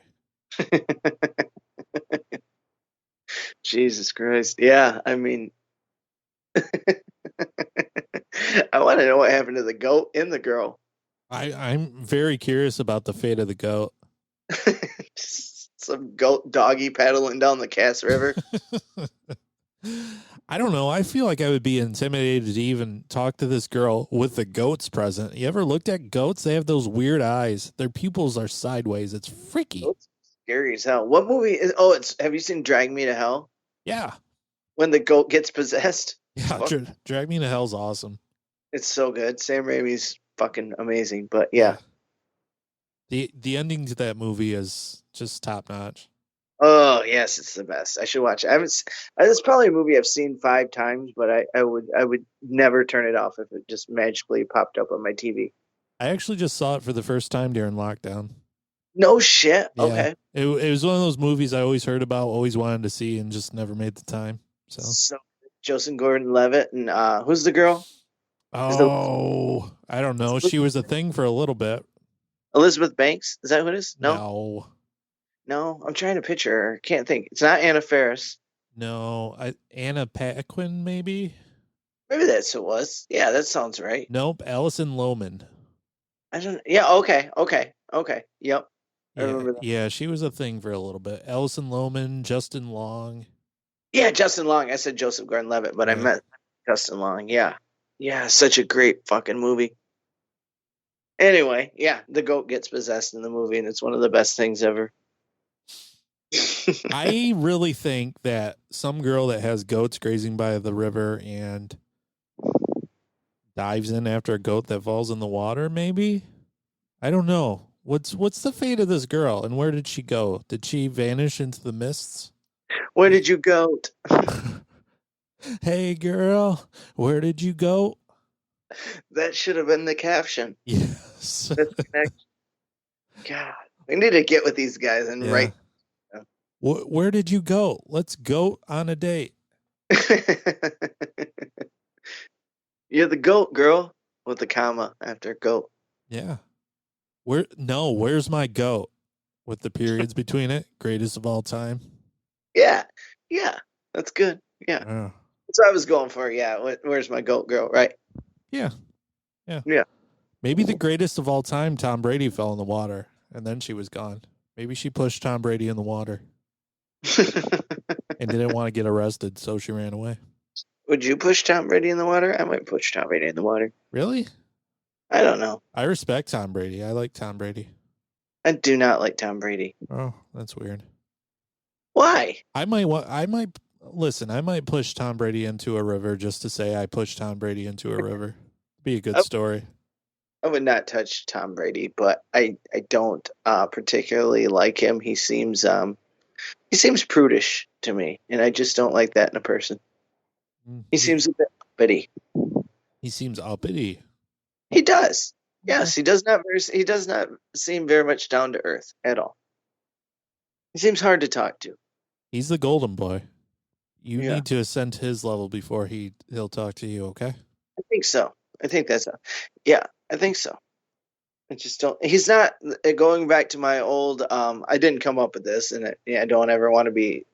Jesus Christ. Yeah, I mean, I want to know what happened to the goat and the girl. I'm very curious about the fate of the goat. Some goat doggy paddling down the Cass River. I don't know. I feel like I would be intimidated to even talk to this girl with the goats present. You ever looked at goats? They have those weird eyes. Their pupils are sideways. It's freaky. Goats are scary as hell. What movie is? Oh, have you seen Drag Me to Hell? Yeah. When the goat gets possessed. Yeah. Drag Me to Hell's awesome. It's so good. Sam Raimi's fucking amazing. But yeah. The ending to that movie is just top notch. Oh yes, it's the best. I should watch it. It's probably a movie I've seen 5 times, but I would never turn it off if it just magically popped up on my TV. I actually just saw it for the first time during lockdown. No shit. Yeah. Okay. It was one of those movies I always heard about, always wanted to see, and just never made the time. So Joseph Gordon-Levitt and who's the girl? Oh, I don't know. She was a thing for a little bit. Elizabeth Banks? Is that who it is? No. No, I'm trying to picture her. Can't think. It's not Anna Faris. No, Anna Paquin, maybe? Maybe that's who it was. Yeah, that sounds right. Nope, Allison Lohman. I don't. Yeah. Okay. Yep. I remember that. Yeah, she was a thing for a little bit. Allison Lohman, Justin Long. Yeah, Justin Long. I said Joseph Gordon-Levitt, but I meant Justin Long. Yeah. Yeah, such a great fucking movie. Anyway, yeah, the goat gets possessed in the movie, and it's one of the best things ever. I really think that some girl that has goats grazing by the river and dives in after a goat that falls in the water, maybe? I don't know. What's the fate of this girl, and where did she go? Did she vanish into the mists? Where did you go? Hey, girl, where did you go? That should have been the caption. Yes. God, we need to get with these guys and write. Where did you go? Let's go on a date. You're the goat, girl, with the comma after goat. Yeah. Where's my goat? With the periods between it. Greatest of all time. Yeah. That's good. Yeah. That's what I was going for. Yeah. Where's my goat, girl? Right. Yeah. Maybe the greatest of all time, Tom Brady, fell in the water, and then she was gone. Maybe she pushed Tom Brady in the water and didn't want to get arrested, so she ran away. Would you push Tom Brady in the water? I might push Tom Brady in the water. Really? I don't know. I respect Tom Brady. I like Tom Brady. I do not like Tom Brady. Oh, that's weird. Why? I might push Tom Brady into a river just to say I pushed Tom Brady into a river. Be a good story. I would not touch Tom Brady, but I don't particularly like him. He seems prudish to me, and I just don't like that in a person. He seems a bit uppity. He seems uppity. He does. Yes, he does not seem very much down to earth at all. He seems hard to talk to. He's the golden boy. You need to ascend to his level before he'll talk to you, okay? I think so. I think that's I think so. I just don't. He's not going back to my old. I didn't come up with this, and I don't ever want to be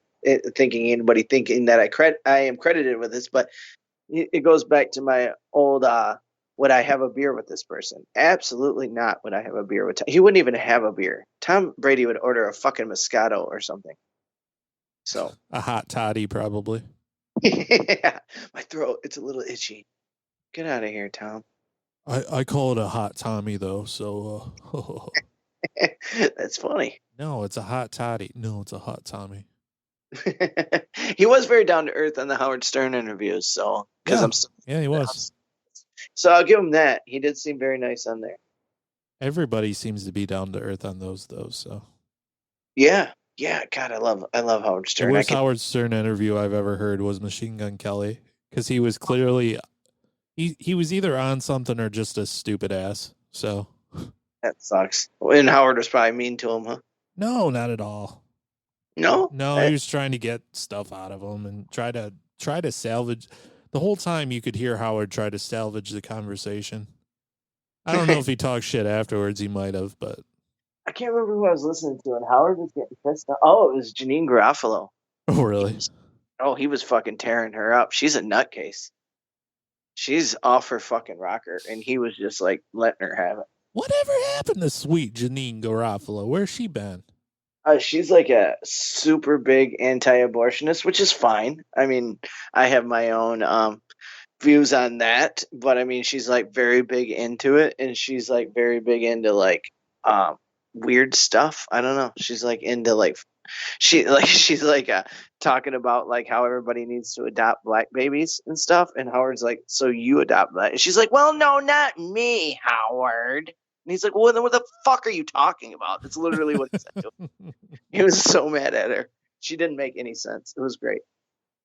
thinking that I am credited with this, but it goes back to my old. Would I have a beer with this person? Absolutely not. Would I have a beer with? He wouldn't even have a beer. Tom Brady would order a fucking Moscato or something. So a hot toddy, probably. Yeah, my throat. It's a little itchy. Get out of here, Tom. I call it a hot Tommy, though, so... That's funny. No, it's a hot toddy. No, it's a hot Tommy. He was very down to earth on the Howard Stern interviews, so... He was. So I'll give him that. He did seem very nice on there. Everybody seems to be down to earth on those, though, so... Yeah. God, I love Howard Stern. The worst Howard Stern interview I've ever heard was Machine Gun Kelly, because he was clearly... He was either on something or just a stupid ass. So that sucks. And Howard was probably mean to him, huh? No, not at all. No, he was trying to get stuff out of him and try to salvage. The whole time you could hear Howard try to salvage the conversation. I don't know if he talked shit afterwards. He might have, but I can't remember who I was listening to. And Howard was getting pissed off. Oh, it was Janine Garofalo. Oh, really? He was fucking tearing her up. She's a nutcase. She's off her fucking rocker, and he was just like letting her have it. Whatever happened to sweet Janine Garofalo? Where's she been? She's like a super big anti-abortionist, which is fine. I mean, I have my own views on that, but I mean, she's like very big into it, and she's like very big into like weird stuff. I don't know. She's like into like she's like talking about like how everybody needs to adopt black babies and stuff. And Howard's like, so you adopt that? And she's like, well, no, not me, Howard. And he's like, well, then what the fuck are you talking about? That's literally what he said to him. He was so mad at her. She didn't make any sense. It was great.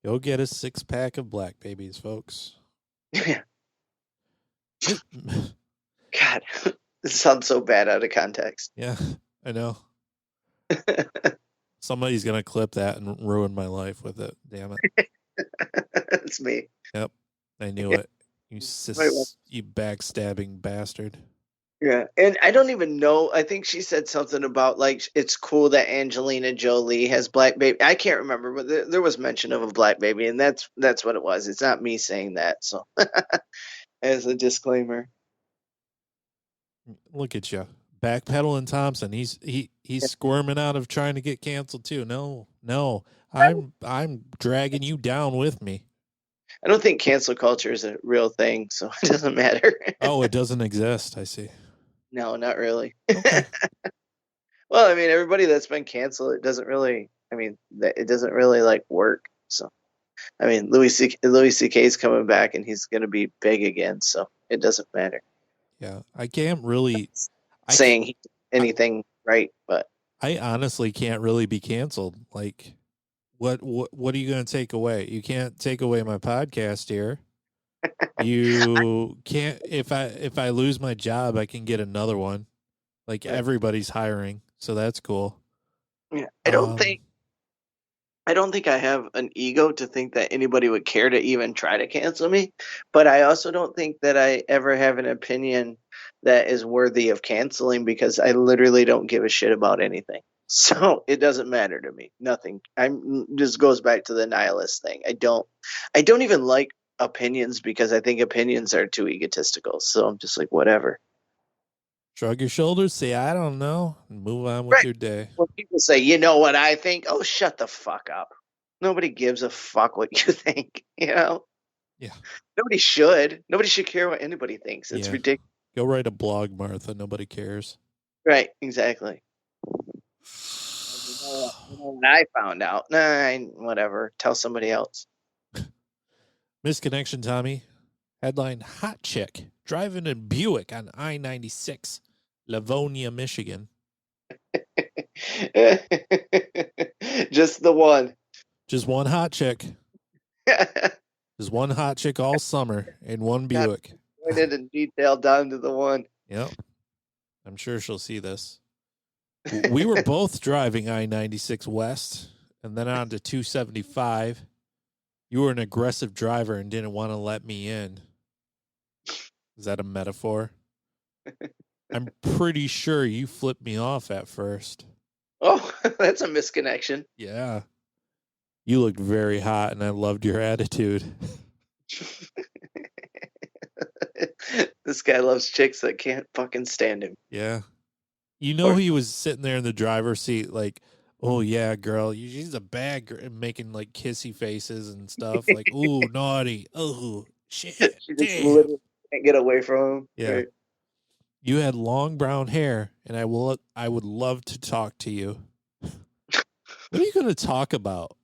Go get a 6-pack of black babies, folks. Yeah. God, this sounds so bad out of context. Yeah, I know. Somebody's going to clip that and ruin my life with it. Damn it. It's me. Yep. I knew it. You backstabbing bastard. Yeah. And I don't even know. I think she said something about like it's cool that Angelina Jolie has black baby. I can't remember, but there was mention of a black baby, and that's what it was. It's not me saying that. So as a disclaimer. Look at you. Backpedaling Thompson. He's squirming out of trying to get canceled too. No. I'm dragging you down with me. I don't think cancel culture is a real thing, so it doesn't matter. Oh, it doesn't exist. I see. No, not really. Okay. Well, I mean, everybody that's been canceled, it doesn't really like work. So, I mean, Louis C.K.'s coming back and he's going to be big again, so it doesn't matter. Yeah, I can't really saying anything right, but I honestly can't really be canceled. Like, what are you going to take away? You can't take away my podcast here. You can't. If I lose my job, I can get another one. Like everybody's hiring, so that's cool. Yeah, I don't think I have an ego to think that anybody would care to even try to cancel me, but I also don't think that I ever have an opinion that is worthy of canceling because I literally don't give a shit about anything. So it doesn't matter to me. Nothing. Just goes back to the nihilist thing. I don't even like opinions because I think opinions are too egotistical. So I'm just like, whatever. Shrug your shoulders, say, I don't know, and move on with your day. When people say, you know what I think? Oh, shut the fuck up. Nobody gives a fuck what you think, you know? Yeah. Nobody should. Nobody should care what anybody thinks. It's ridiculous. Go write a blog, Martha. Nobody cares. Right, exactly. You know what I found out? Whatever. Tell somebody else. Misconnection, Tommy. Headline, hot chick driving in Buick on I-96, Livonia, Michigan. Just the one. Just one hot chick. Just one hot chick all summer in one Buick. Pointed in detail down to the one. Yep. I'm sure she'll see this. We were both driving I-96 West and then on to 275. You were an aggressive driver and didn't want to let me in. Is that a metaphor? I'm pretty sure you flipped me off at first. Oh, that's a misconnection. Yeah. You looked very hot and I loved your attitude. This guy loves chicks that can't fucking stand him. Yeah. You know, he was sitting there in the driver's seat like, oh, yeah, girl, she's a bad girl, making like kissy faces and stuff. Like, ooh, naughty. Oh, shit. She just literally can't get away from him. Yeah. Right. You had long brown hair, and I would love to talk to you. What are you going to talk about?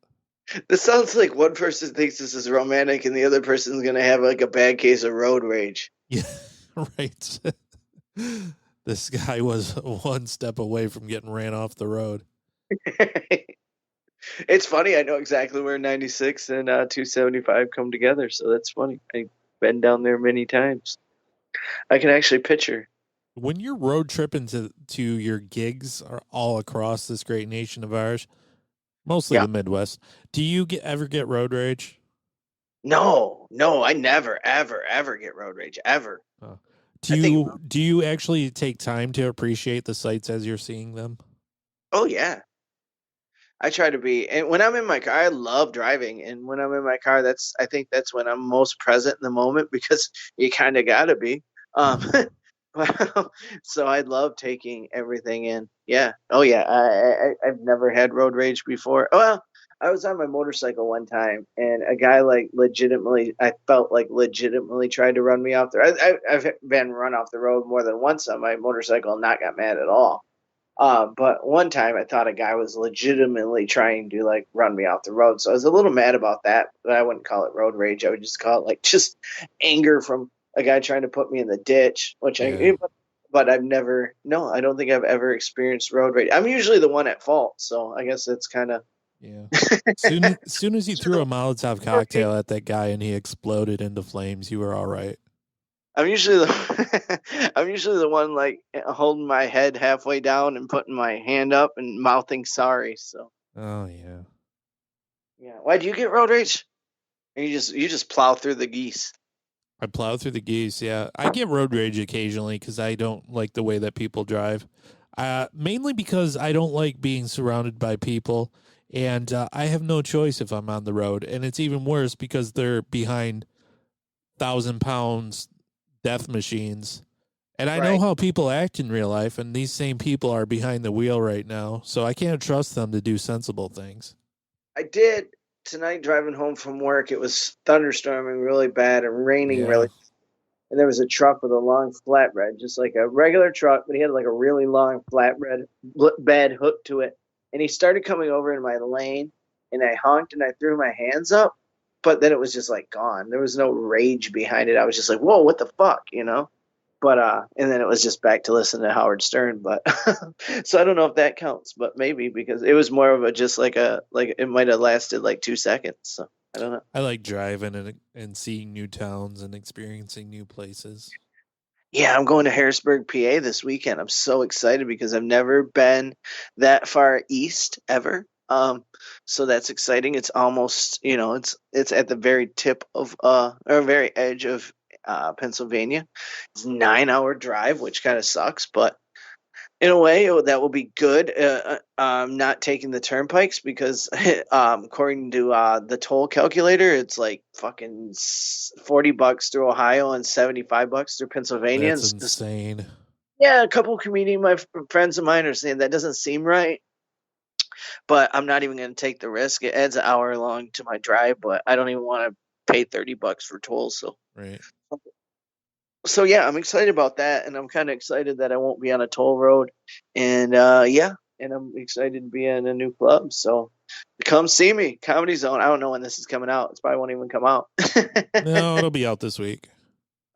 This sounds like one person thinks this is romantic, and the other person's going to have like a bad case of road rage. Yeah, right. This guy was one step away from getting ran off the road. It's funny. I know exactly where 96 and 275 come together, so that's funny. I've been down there many times. I can actually picture. When you're road tripping to your gigs are all across this great nation of ours, mostly the Midwest, do you ever get road rage? No, I never, ever get road rage, ever. Do you actually take time to appreciate the sights as you're seeing them? Oh, yeah. I try to be, and when I'm in my car, I love driving. And when I'm in my car, I think that's when I'm most present in the moment because you kind of got to be. So I love taking everything in. Yeah. Oh, yeah. I've neve had road rage before. Well, I was on my motorcycle one time, and a guy I felt like legitimately tried to run me off the road. I've been run off the road more than once on my motorcycle and not got mad at all. But one time I thought a guy was legitimately trying to like run me off the road. So I was a little mad about that, but I wouldn't call it road rage. I would just call it like just anger from a guy trying to put me in the ditch, but I've never, no, I don't think I've ever experienced road rage. I'm usually the one at fault. So I guess it's kind of, Yeah. Soon as you threw a Molotov cocktail at that guy and he exploded into flames, you were all right. I'm usually the one like holding my head halfway down and putting my hand up and mouthing sorry. So. Oh yeah. Yeah. Why do you get road rage? Or you just plow through the geese. I plow through the geese. Yeah, I get road rage occasionally because I don't like the way that people drive. Mainly because I don't like being surrounded by people, and I have no choice if I'm on the road. And it's even worse because they're behind 1,000-pound death machines. And I know how people act in real life, and these same people are behind the wheel right now, so I can't trust them to do sensible things. I did tonight driving home from work. It was thunderstorming really bad and raining really. And there was a truck with a long flatbed, just like a regular truck, but he had like a really long flatbed bed hooked to it. And he started coming over in my lane, and I honked and I threw my hands up, but then it was just like gone. There was no rage behind it. I was just like, whoa, what the fuck, you know? But and then it was just back to listen to Howard Stern. But so I don't know if that counts, but maybe because it was more of a just like it might have lasted like 2 seconds. So I don't know. I like driving and seeing new towns and experiencing new places. Yeah, I'm going to Harrisburg, PA this weekend. I'm so excited because I've never been that far east ever. So that's exciting. It's almost, it's at the very tip of or very edge of Pennsylvania. It's a 9-hour drive, which kind of sucks, but in a way that will be good. Not taking the turnpikes because according to the toll calculator, it's like fucking $40 through Ohio and $75 through Pennsylvania. That's insane. Yeah, a couple my friends of mine are saying that doesn't seem right. But I'm not even going to take the risk. It adds an hour long to my drive, but I don't even want to pay $30 for tolls. So, right. So yeah, I'm excited about that, and I'm kind of excited that I won't be on a toll road, and and I'm excited to be in a new club. So, come see me, Comedy Zone. I don't know when this is coming out. It probably won't even come out. No, it'll be out this week.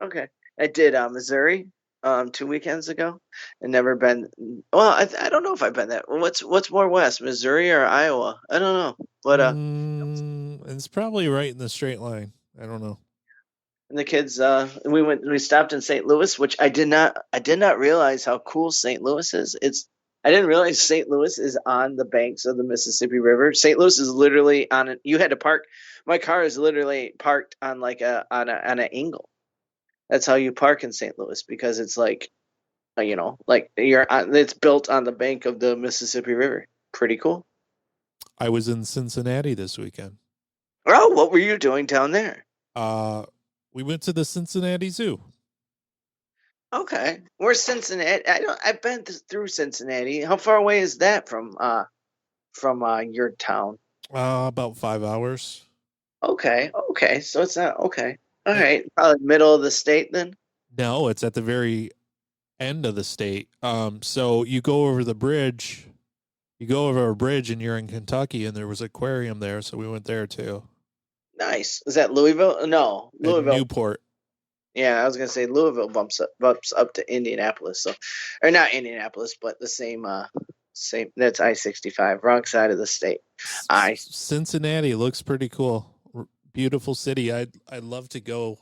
Okay, I did Missouri 2 weekends ago, and never been. Well, I don't know if I've been there. What's more west, Missouri or Iowa? I don't know. But it's probably right in the straight line. I don't know. And the kids, we stopped in St. Louis, which I did not realize how cool St. Louis is. I didn't realize St. Louis is on the banks of the Mississippi River. St. Louis is literally on it. You had to park. My car is literally parked on like on an angle. That's how you park in St. Louis because it's like, like it's built on the bank of the Mississippi River. Pretty cool. I was in Cincinnati this weekend. Oh, what were you doing down there? We went to the Cincinnati Zoo. Okay, where's Cincinnati? I've been through Cincinnati. How far away is that from your town? About 5 hours. Okay, so it's not okay. All right, probably middle of the state then. No, it's at the very end of the state. So you go over the bridge. You go over a bridge and you're in Kentucky, and there was an aquarium there, so we went there too. Nice. Is that Louisville? No, Louisville. At Newport. Yeah, I was gonna say Louisville bumps up to Indianapolis, so or not Indianapolis, but the same. That's I-65, wrong side of the state. Cincinnati looks pretty cool. Beautiful city. I'd love to go.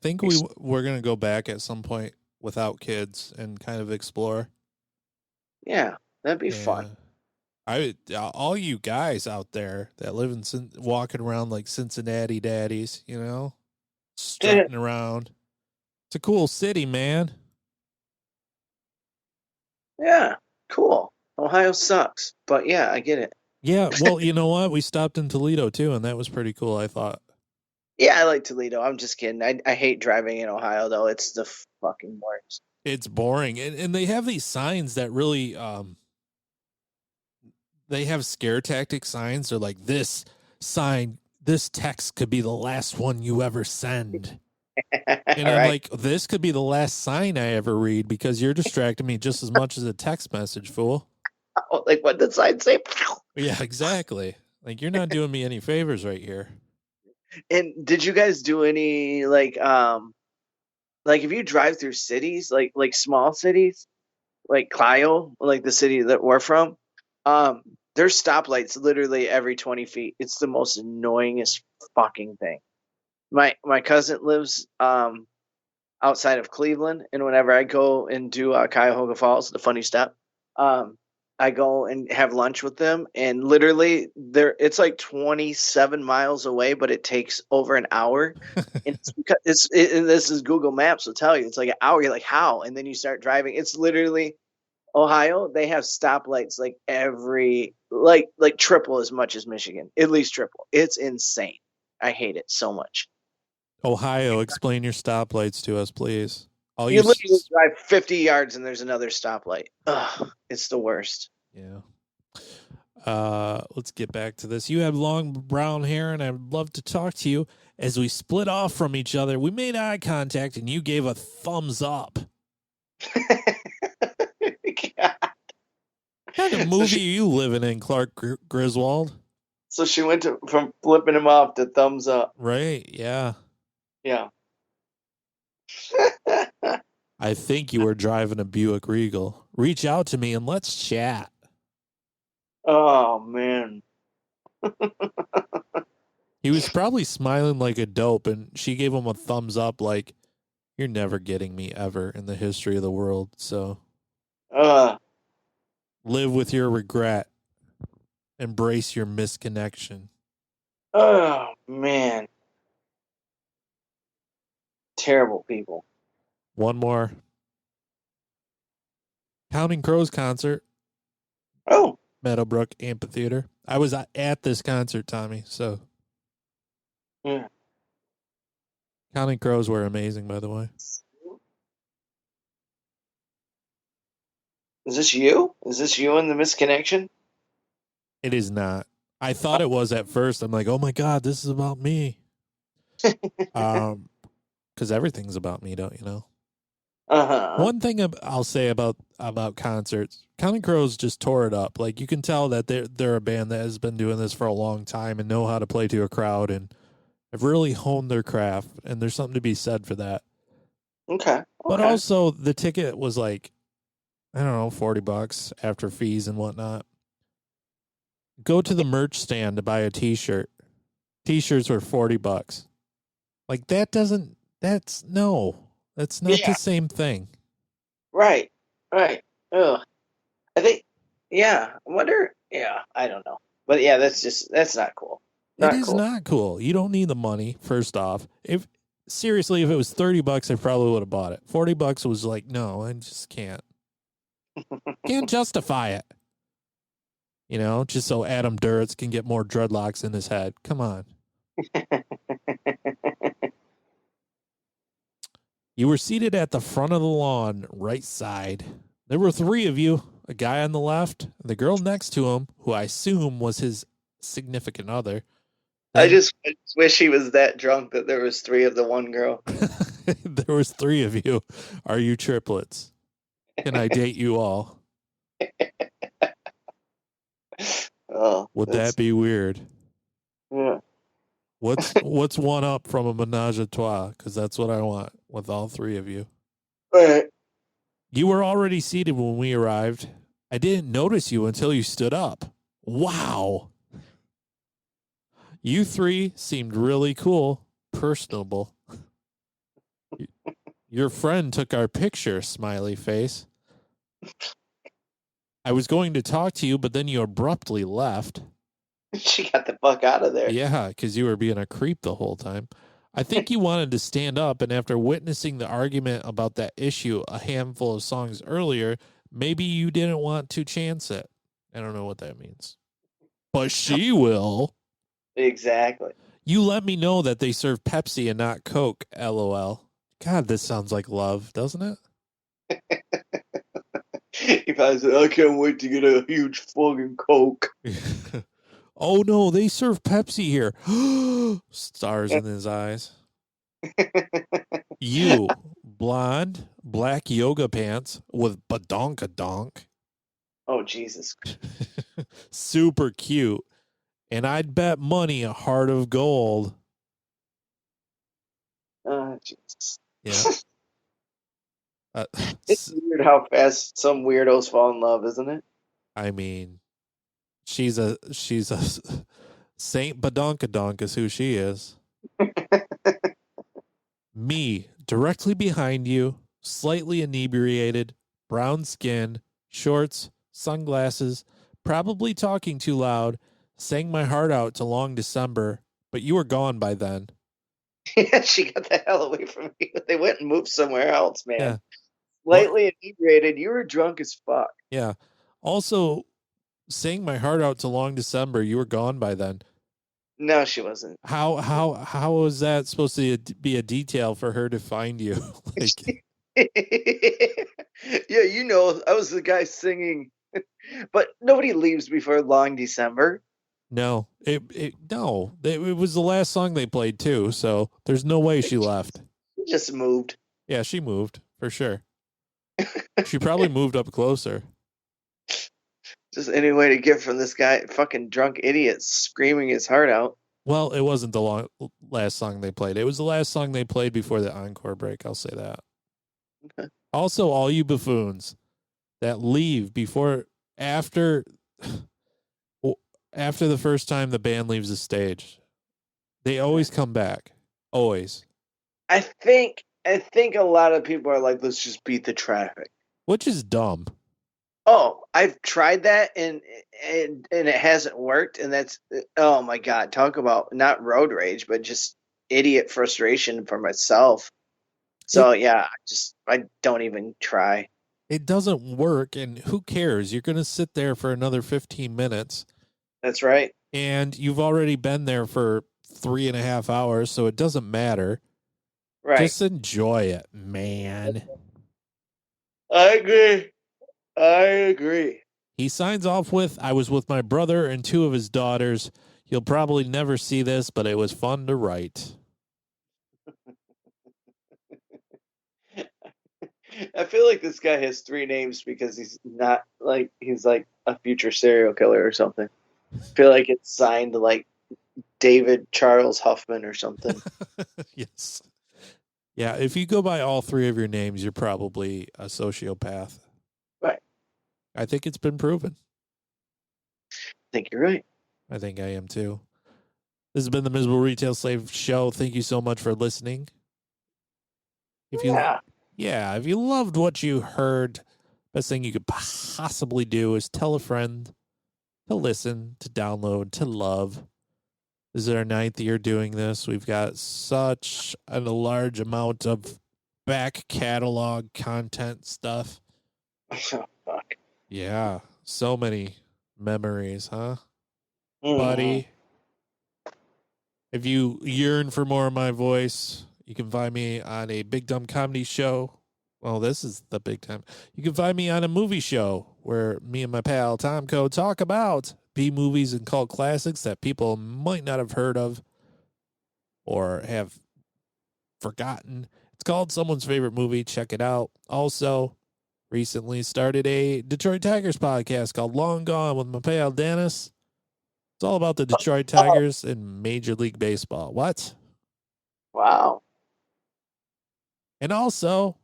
Think we're gonna go back at some point without kids and kind of explore. Yeah, that'd be fun. All you guys out there that live walking around like Cincinnati Daddies, strutting around. It's a cool city, man. Yeah, cool. Ohio sucks, but yeah, I get it. Yeah, well, you know what? We stopped in Toledo too, and that was pretty cool, I thought. Yeah, I like Toledo. I'm just kidding. I hate driving in Ohio, though. It's the fucking worst. It's boring, and they have these signs that really they have scare tactic signs. They're like, this text could be the last one you ever send. And I'm like, this could be the last sign I ever read because you're distracting me just as much as a text message, fool. Like, what did the sign say? Yeah, exactly. Like, you're not doing me any favors right here. And did you guys do any like if you drive through cities, like small cities, like Clio, like the city that we're from, there's stoplights literally every 20 feet. It's the most annoyingest fucking thing. My cousin lives outside of Cleveland, and whenever I go and do Cuyahoga Falls, the funny step, I go and have lunch with them, and literally it's like 27 miles away, but it takes over an hour. And it's because and this is Google Maps will tell you it's like an hour. You're like, how? And then you start driving. It's literally Ohio. They have stoplights like every like triple as much as Michigan, at least triple. It's insane. I hate it so much. Ohio, explain your stoplights to us, please. You literally drive 50 yards and there's another stoplight. Ugh, it's the worst. Yeah. Let's get back to this. You have long brown hair, and I'd love to talk to you. As we split off from each other, we made eye contact, and you gave a thumbs up. God. What kind of movie are you living in, Clark Griswold? So she went from flipping him off to thumbs up. Right, yeah. Yeah. I think you were driving a Buick Regal. Reach out to me and let's chat. Oh, man. He was probably smiling like a dope, and she gave him a thumbs up like, you're never getting me ever in the history of the world, so live with your regret. Embrace your misconnection. Oh, man. Terrible people. One more. Counting Crows concert. Oh. Meadowbrook Amphitheater. I was at this concert, Tommy, so. Yeah. Counting Crows were amazing, by the way. Is this you? Is this you in the misconnection? It is not. I thought it was at first. I'm like, oh my God, this is about me. Because everything's about me, don't you know? Uh-huh. One thing I'll say about concerts, Counting Crows just tore it up. Like, you can tell that they're a band that has been doing this for a long time and know how to play to a crowd and have really honed their craft, and there's something to be said for that. Okay. But also, the ticket was like, I don't know, $40 after fees and whatnot. Go to the merch stand to buy a T-shirt. T-shirts were $40. Like, that's not the same thing. Right. Ugh. I think, I wonder, I don't know. But yeah, that's not cool. It is not cool. You don't need the money, first off. If it was $30, I probably would have bought it. $40 was like, no, I just can't. Can't justify it. You know, just so Adam Duritz can get more dreadlocks in his head. Come on. You were seated at the front of the lawn, right side. There were 3 of you, a guy on the left, and the girl next to him, who I assume was his significant other. I just wish he was that drunk that there was 3 of the one girl. There was 3 of you. Are you triplets? Can I date you all? Oh, would that be weird? Yeah. What's one up from a menage a trois? Because that's what I want with all 3 of you. All right. You were already seated when we arrived. I didn't notice you until you stood up. Wow. You 3 seemed really cool, personable. Your friend took our picture, smiley face. I was going to talk to you, but then you abruptly left. She got the fuck out of there. Yeah, because you were being a creep the whole time. I think you wanted to stand up, and after witnessing the argument about that issue a handful of songs earlier, maybe you didn't want to chance it. I don't know what that means. But she will. Exactly. You let me know that they serve Pepsi and not Coke, LOL. God, this sounds like love, doesn't it? He probably said, I can't wait to get a huge fucking Coke. Oh, no, they serve Pepsi here. Stars in his eyes. You, blonde, black yoga pants with Badonkadonk. Oh, Jesus. Super cute. And I'd bet money a heart of gold. Oh, Jesus. Yeah. It's weird how fast some weirdos fall in love, isn't it? I mean, she's a Saint Badonkadonk is who she is. Me, directly behind you, slightly inebriated, brown skin, shorts, sunglasses, probably talking too loud, sang my heart out to Long December, but you were gone by then. Yeah, she got the hell away from me. They went and moved somewhere else, man. Yeah. Slightly inebriated. You were drunk as fuck. Yeah. Also, sang my heart out to Long December, you were gone by then. No, she wasn't. How was that supposed to be a detail for her to find you? Like, yeah, you know, I was the guy singing, but nobody leaves before Long December. no, it was the last song they played too, so there's no way she left. She just moved. Yeah, she moved for sure. She probably moved up closer. Just any way to get from this guy, fucking drunk idiot, screaming his heart out. Well, it wasn't the last song they played. It was the last song they played before the encore break. I'll say that. Okay. Also, all you buffoons that leave after the first time the band leaves the stage, they always come back. Always. I think a lot of people are like, let's just beat the traffic. Which is dumb. Oh, I've tried that and it hasn't worked, and that's, oh my God, talk about not road rage, but just idiot frustration for myself. So yeah, I don't even try. It doesn't work, and who cares? You're going to sit there for another 15 minutes. That's right. And you've already been there for 3.5 hours, so it doesn't matter. Right. Just enjoy it, man. I agree. He signs off with, I was with my brother and 2 of his daughters. You'll probably never see this, but it was fun to write. I feel like this guy has 3 names because he's like a future serial killer or something. I feel like it's signed like David Charles Huffman or something. Yes. Yeah, if you go by all 3 of your names, you're probably a sociopath. Right. I think it's been proven. I think you're right. I think I am too. This has been the Miserable Retail Slave Show. Thank you so much for listening. If you loved what you heard, best thing you could possibly do is tell a friend to listen, to download, to love. This is our 9th year doing this. We've got such a large amount of back catalog content stuff. Oh, fuck. Yeah, so many memories, huh? Mm. Buddy. If you yearn for more of my voice, you can find me on a Big Dumb Comedy show. Well, this is the big time. You can find me on a movie show where me and my pal Tomco talk about B-movies and cult classics that people might not have heard of or have forgotten. It's called Someone's Favorite Movie. Check it out. Also, recently started a Detroit Tigers podcast called Long Gone with my pal Dennis. It's all about the Detroit Tigers in Major League Baseball. What? Wow. And also,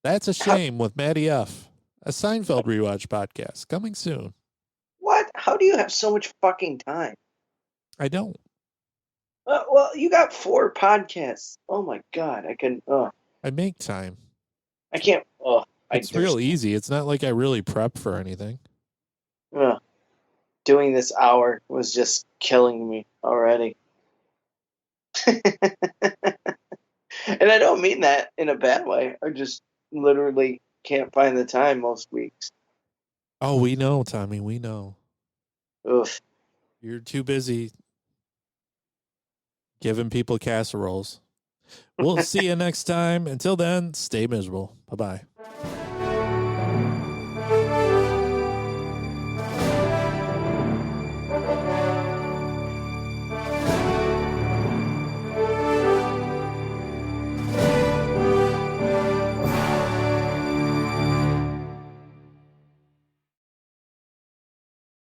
That's a Shame with Maddie F., a Seinfeld rewatch podcast coming soon. What? How do you have so much fucking time? I don't. Well, you got 4 podcasts. Oh my God. I make time. I can't. It's real easy. It's not like I really prep for anything. Doing this hour was just killing me already. And I don't mean that in a bad way. I just literally can't find the time most weeks. Oh, we know, Tommy. We know. Oof. You're too busy giving people casseroles. We'll see you next time. Until then, stay miserable. Bye-bye.